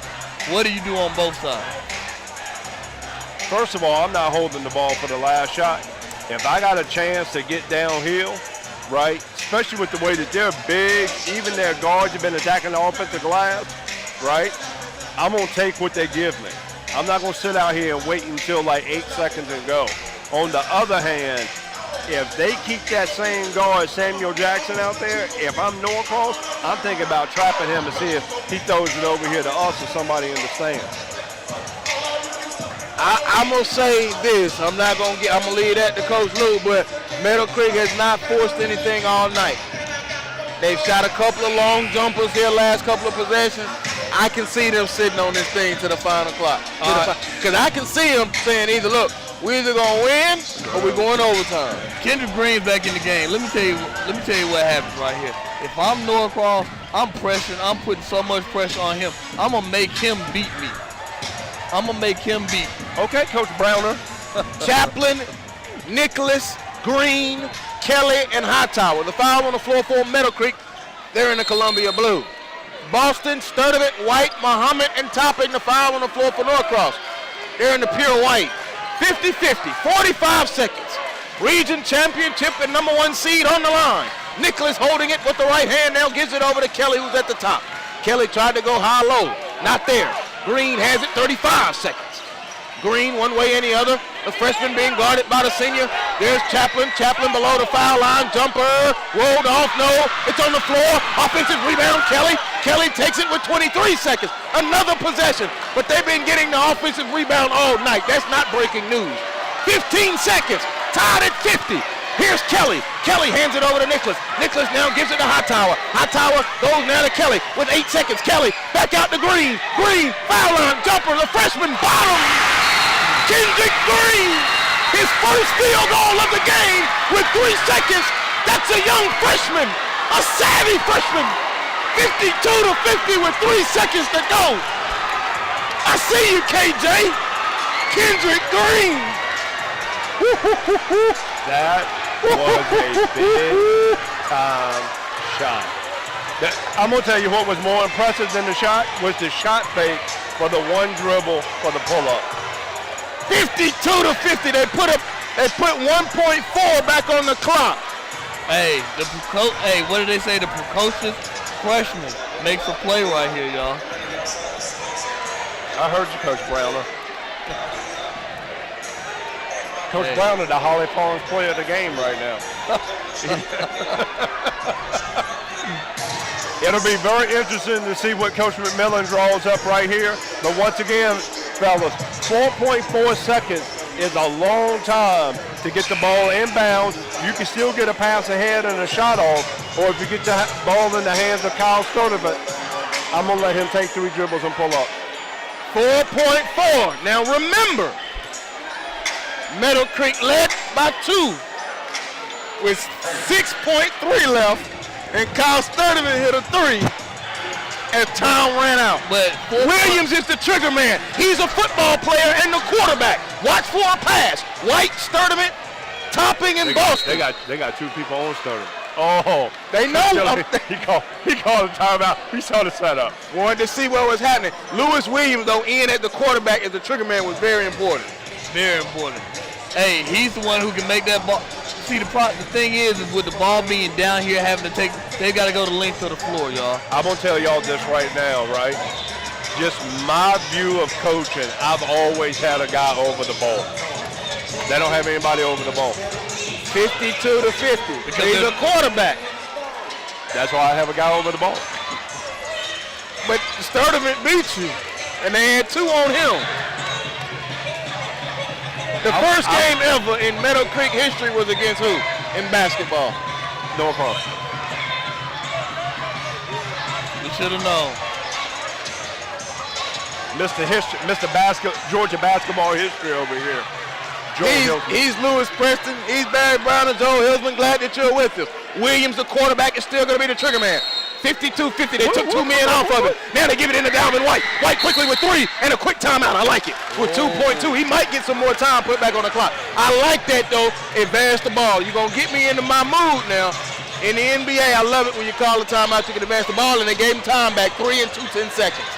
What do you do on both sides? First of all, I'm not holding the ball for the last shot. If I got a chance to get downhill, right, especially with the way that they're big, even their guards have been attacking the offensive glass, right, I'm going to take what they give me. I'm not going to sit out here and wait until like 8 seconds and go. On the other hand, if they keep that same guard, Samuel Jackson, out there, if I'm Norcross, I'm thinking about trapping him to see if he throws it over here to us or somebody in the stands. I'm going to say this. I'm going to leave that to Coach Lou, but Meadowcreek has not forced anything all night. They've shot a couple of long jumpers here last couple of possessions. I can see them sitting on this thing to the final clock. Because I can see them saying either, look, we're either going to win or we're going overtime. Kendrick Green's back in the game. Let me tell you what happens right here. If I'm Norcross, I'm pressuring. I'm putting so much pressure on him. I'm going to make him beat me. Okay, Coach Browner. Chaplin, Nicholas, Green, Kelly, and Hightower. The foul on the floor for Meadowcreek. They're in the Columbia Blue. Boston, Sturdivant, White, Muhammad, and Topping. The foul on the floor for Norcross. They're in the pure white. 50-50, 45 seconds. Region championship and number 1 seed on the line. Nicholas holding it with the right hand now, gives it over to Kelly, who's at the top. Kelly tried to go high-low. Not there. Green has it, 35 seconds. Green one way and the other. The freshman being guarded by the senior. There's Chaplin. Chaplin below the foul line. Jumper rolled off. No. It's on the floor. Offensive rebound. Kelly. Kelly takes it with 23 seconds. Another possession. But they've been getting the offensive rebound all night. That's not breaking news. 15 seconds. Tied at 50. Here's Kelly. Kelly hands it over to Nicholas. Nicholas now gives it to Hightower. Hightower goes now to Kelly with 8 seconds. Kelly back out to Green. Green, foul line, jumper, the freshman, bottom. Kendrick Green, his first field goal of the game with 3 seconds. That's a young freshman, a savvy freshman. 52-50 with 3 seconds to go. I see you, KJ. Kendrick Green. That was a big time shot. I'm going to tell you what was more impressive than the shot was the shot fake for the one dribble for the pull-up. 52-50. They put 1.4 back on the clock. Hey, what did they say? The precocious freshman makes a play right here, y'all. I heard you, Coach Browner. Coach Browner, the Holly Farms player of the game right now. It'll be very interesting to see what Coach McMillan draws up right here. But once again, fellas, 4.4 seconds is a long time to get the ball inbounds. You can still get a pass ahead and a shot off, or if you get the ball in the hands of Kyle Sturdivant, I'm going to let him take 3 dribbles and pull up. 4.4. Now remember, Meadowcreek led by 2 with 6.3 left, and Kyle Sturdivant hit a 3 as time ran out. But Williams is the trigger man. He's a football player and the quarterback. Watch for a pass. White, Sturdivant, Topping, and Boston. They got two people on Sturdivant. Oh, they know. He called a timeout. He saw the setup. Wanted to see what was happening. Lewis Williams, though, in at the quarterback as the trigger man was very important. Very important. Hey, he's the one who can make that ball. See, the thing is with the ball being down here, having to they got to go the length of the floor, y'all. I'm going to tell y'all this right now, right? Just my view of coaching, I've always had a guy over the ball. They don't have anybody over the ball. 52 to 50. Because he's a quarterback. That's why I have a guy over the ball. But Sturdivant beat you, and they had 2 on him. The first game ever in Meadowcreek history was against who in basketball? Norcross. We should have known. Mr. Georgia basketball history over here. He's Lewis Preston. He's Barry Brown and Joe Hillsman. Glad that you're with us. Williams, the quarterback, is still going to be the trigger man. 52-50. They took 2 men off of it. Now they give it into Dalvin White. White quickly with 3 and a quick timeout. I like it. With 2.2, he might get some more time put back on the clock. I like that, though. Advance the ball. You're going to get me into my mood now. In the NBA, I love it when you call the timeout, you can advance the ball, and they gave him time back, 3 and 2 10-seconds.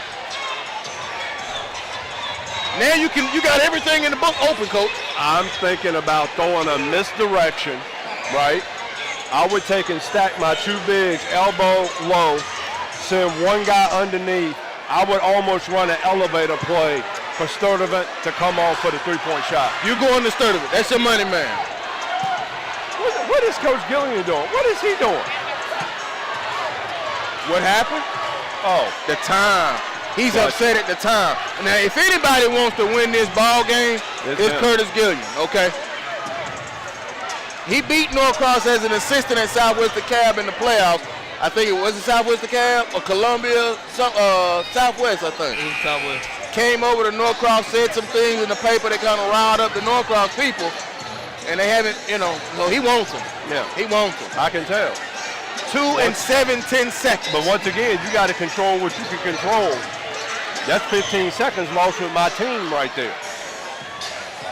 Now you got everything in the book open, Coach. I'm thinking about throwing a misdirection, right? I would take and stack my 2 bigs, elbow low, send 1 guy underneath. I would almost run an elevator play for Sturdivant to come off for the 3-point shot. You're going to Sturdivant. That's your money man. What is Coach Gillian doing? What is he doing? What happened? Oh, the time. He's upset at the time. Now, if anybody wants to win this ball game, it's Curtis Gillian, okay? He beat Norcross as an assistant at Southwest DeKalb in the playoffs. I think it was Southwest DeKalb or Columbia, Southwest, I think. It was Southwest. Came over to Norcross, said some things in the paper that kind of riled up the Norcross people, and they haven't, so he wants them. Yeah. He wants them. I can tell. 2 and 7 10-seconds. But once again, you got to control what you can control. That's 15 seconds lost with my team right there.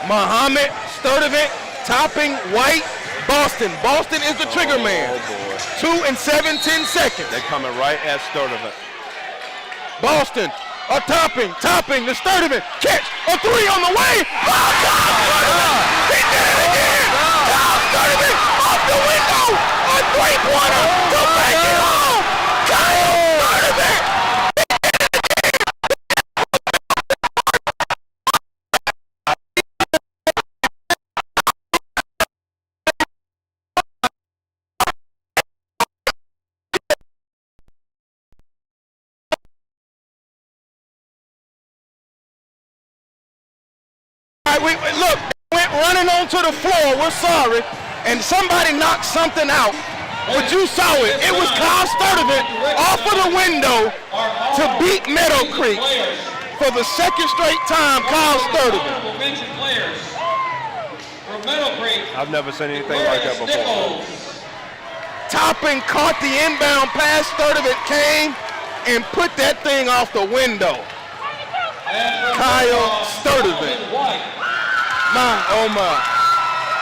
Muhammad, Sturdivant, Topping, White, Boston. Boston is the trigger man. Oh, boy. 2 and 7 10-seconds. They're coming right at Sturdivant. Boston, a Topping, the Sturdivant, catch, a 3 on the way. Oh, Sturdivant! He did it again! Sturdivant off the window! A 3-pointer to make it all! Sturdivant! Look, went running onto the floor, we're sorry, and somebody knocked something out, but you saw it. It was Kyle Sturdivant off of the window to beat Meadowcreek for the 2nd straight time, Kyle Sturdivant. I've never seen anything like that before. Topping caught the inbound pass, Sturdivant came and put that thing off the window. Kyle Sturdivant. My, oh my.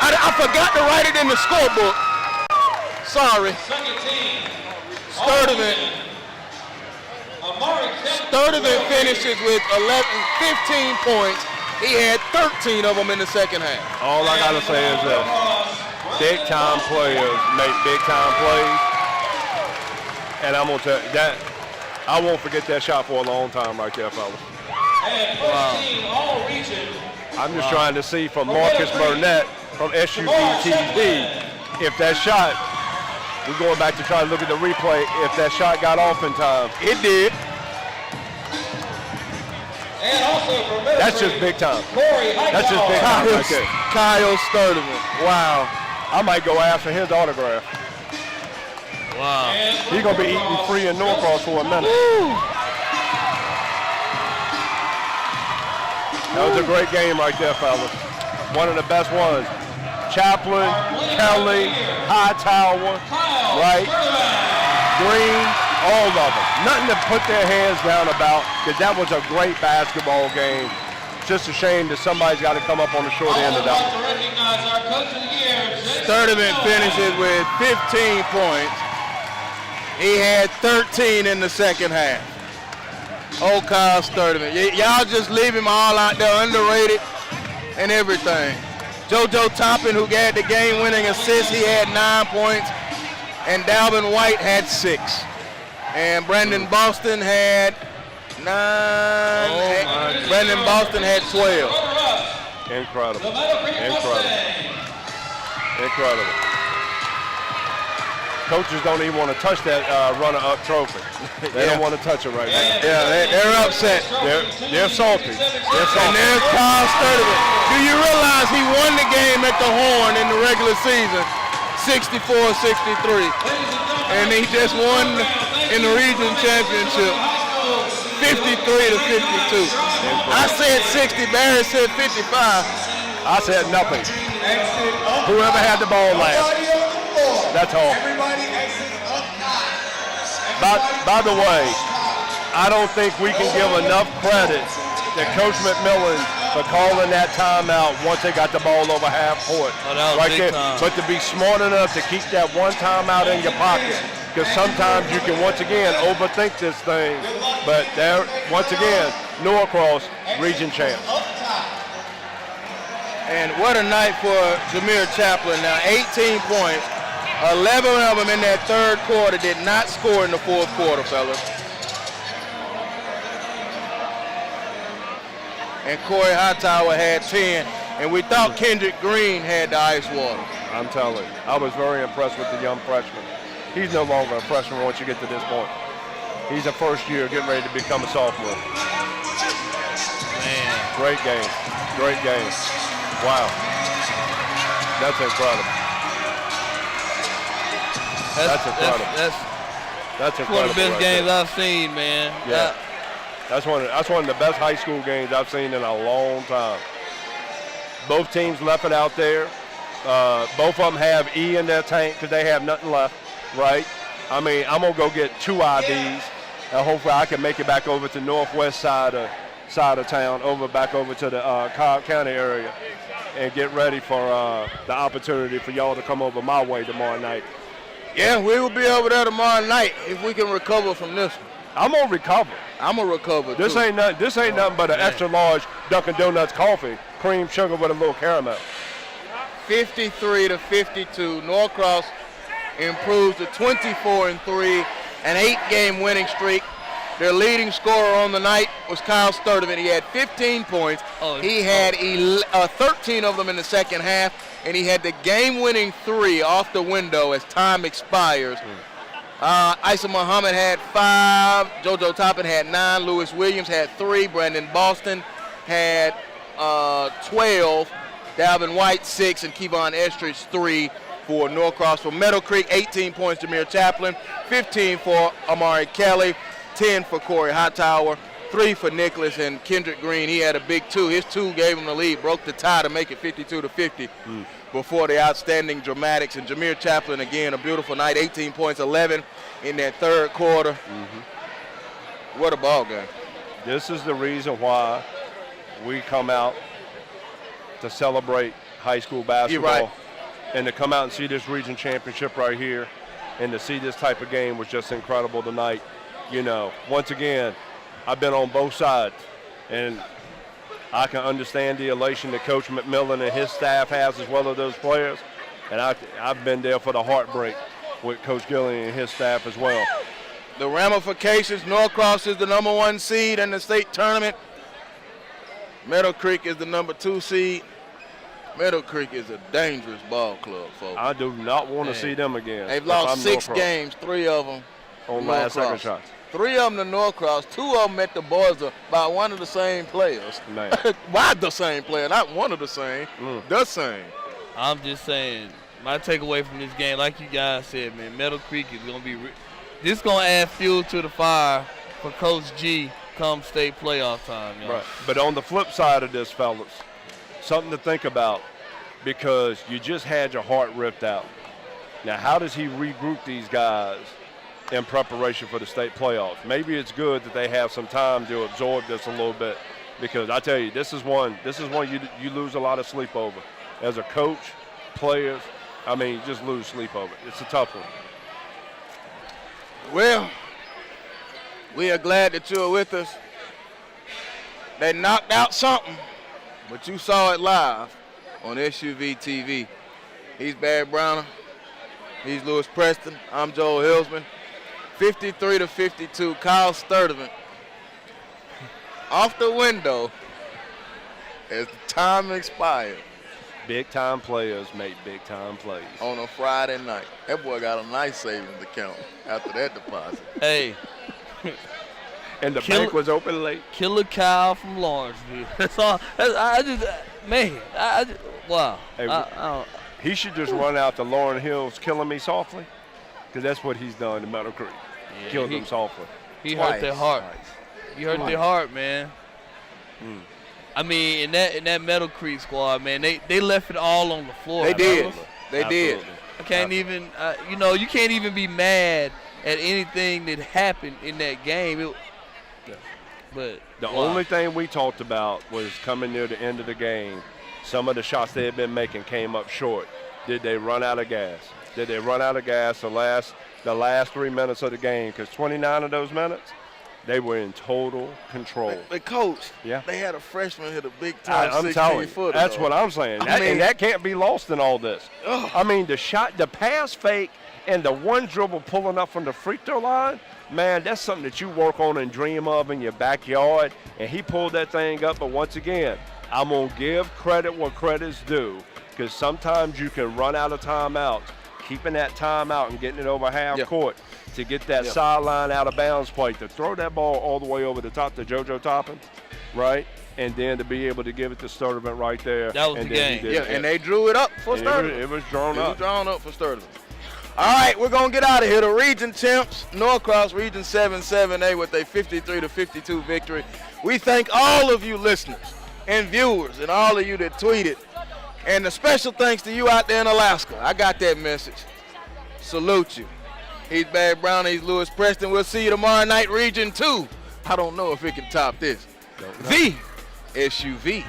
I forgot to write it in the scorebook. Sorry. Sturdivant finishes with 15 points. He had 13 of them in the second half. All I got to say is this. Big time players make big time plays. And I'm going to tell you that, I won't forget that shot for a long time right there, fellas. Wow. I'm just trying to see from Marcus Burnett from SUVtv if that shot, we're going back to try to look at the replay, if that shot got off in time. It did. That's just big time. That's just big time right there. Kyle Sturdivant. Wow. I might go after his autograph. Wow. He's going to be eating free in Norcross for a minute. That was a great game right there, fellas. One of the best ones. Chaplin, Kelly, Hightower, right? Green, all of them. Nothing to put their hands down about, because that was a great basketball game. It's just a shame that somebody's got to come up on the short end of that. Sturdivant finishes with 15 points. He had 13 in the second half. Oh, Kyle Sturdivant. Y'all just leave him all out there, underrated and everything. JoJo Toppin, who got the game-winning assist, he had 9 points. And Dalvin White had 6. And Brandon Boston had 9. Brandon Boston had 12. Incredible. Incredible. Coaches don't even want to touch that runner-up trophy. They don't want to touch it right now. Yeah, they're upset. They're salty. And there's Kyle Sturdivant. Do you realize he won the game at the Horn in the regular season, 64-63. And he just won in the region championship, 53-52. I said 60, Barry said 55. I said nothing. Whoever had the ball last. That's all. By the way, I don't think we can give enough credit to Coach McMillan for calling that timeout once they got the ball over half court. Right there. But to be smart enough to keep that one timeout in your pocket, because sometimes you can once again overthink this thing. But there, once again, Norcross, region champs. And what a night for Jameer Chaplin. Now 18 points, 11 of them in that third quarter, did not score in the fourth quarter, fellas. And Corey Hightower had 10, and we thought Kendrick Green had the ice water. I'm telling you, I was very impressed with the young freshman. He's no longer a freshman once you get to this point. He's a first year getting ready to become a sophomore. Man. Great game. Wow. That's incredible. That's incredible. That's incredible. One of the best right games there. I've seen, man. Yeah. That's one of the best high school games I've seen in a long time. Both teams left it out there. Both of them have E in their tank because they have nothing left, right? I mean, I'm going to go get 2 IVs, and hopefully I can make it back over to northwest side of town, back over to the Cobb County area, and get ready for the opportunity for y'all to come over my way tomorrow night. Yeah, we will be over there tomorrow night if we can recover from this one. I'm gonna recover. I'm gonna recover This too. ain't nothing but an extra large Dunkin' Donuts coffee, cream sugar with a little caramel. 53-52. Norcross improves to 24-3, an 8-game winning streak. Their leading scorer on the night was Kyle Sturdivant. He had 15 points. He had 13 of them in the second half, and he had the game-winning 3 off the window as time expires. Isa Muhammad had 5. JoJo Toppin had 9. Lewis Williams had 3. Brandon Boston had 12. Dalvin White 6, and Kevon Estridge 3 for Norcross. For Meadowcreek, 18 points, Jameer Chaplin, 15 for Amari Kelly, 10 for Corey Hightower, 3 for Nicholas, and Kendrick Green, he had a big 2. His 2 gave him the lead, broke the tie to make it 52-50 before the outstanding dramatics. And Jameer Chaplin, again, a beautiful night, 18 points, 11 in that third quarter. What a ball game. This is the reason why we come out to celebrate high school basketball. You're right. And to come out and see this region championship right here and to see this type of game was just incredible tonight. You know, once again, I've been on both sides, and I can understand the elation that Coach McMillan and his staff has as well as those players, and I've been there for the heartbreak with Coach Gillian and his staff as well. The ramifications, Norcross is the number 1 seed in the state tournament. Meadowcreek is the number 2 seed. Meadowcreek is a dangerous ball club, folks. I do not want to see them again. They've lost 6 games, 3 of them on last second shots. 3 of them to Norcross, 2 of them at the buzzer by one of the same players. Man. Why the same player? Not one of the same, the same. I'm just saying, my takeaway from this game, like you guys said, man, Meadowcreek is going to be this is going to add fuel to the fire for Coach G come state playoff time. Y'all. Right. But on the flip side of this, fellas, something to think about. because you just had your heart ripped out. Now, how does he regroup these guys in preparation for the state playoffs? Maybe it's good that they have some time to absorb this a little bit, because I tell you, this is one you lose a lot of sleep over. As a coach, players, I mean, you just lose sleep over. It's a tough one. Well, we are glad that you're with us. They knocked out something, but you saw it live on SUVtv. He's Barry Browner. He's Lewis Preston. I'm Joel Hillsman. 53-52, Kyle Sturdivant off the window as the time expired. Big-time players make big-time plays. On a Friday night. That boy got a nice savings account after that deposit. Hey. And the bank was open late. Killer Kyle from Lawrenceville. That's all. Wow. Hey, he should just run out to Lauren Hill's Killing Me Softly, because that's what he's done to Meadowcreek. Yeah, Killed them softly. He hurt their heart. He hurt their heart, man. I mean, in that Meadowcreek squad, man, they left it all on the floor. They did. Absolutely. They did. I can't even, you can't even be mad at anything that happened in that game. But the only thing we talked about was coming near the end of the game. Some of the shots they had been making came up short. Did they run out of gas? Did they run out of gas the last 3 minutes of the game? Because 29 of those minutes, they were in total control. But Coach, yeah, they had a freshman hit a big-time 16-footer. That's what I'm saying. And that can't be lost in all this. I mean, the pass fake and the one dribble pulling up from the free throw line, man, that's something that you work on and dream of in your backyard. And he pulled that thing up. But once again, I'm going to give credit where credit's due, because sometimes you can run out of timeouts. Keeping that timeout and getting it over half court to get that sideline out of bounds play, to throw that ball all the way over the top to JoJo Toppin, right? And then to be able to give it to Sturdivant right there. That was the game. And they drew it up for Sturdivant. It was drawn up. It was drawn up for Sturdivant. All right, we're going to get out of here. The region champs, Norcross, Region 7-7A with a 53-52 victory. We thank all of you listeners and viewers and all of you that tweeted. And a special thanks to you out there in Alaska. I got that message. Salute you. He's Barry Brown. He's Lewis Preston. We'll see you tomorrow night, Region 2. I don't know if it can top this. The SUVtv.com.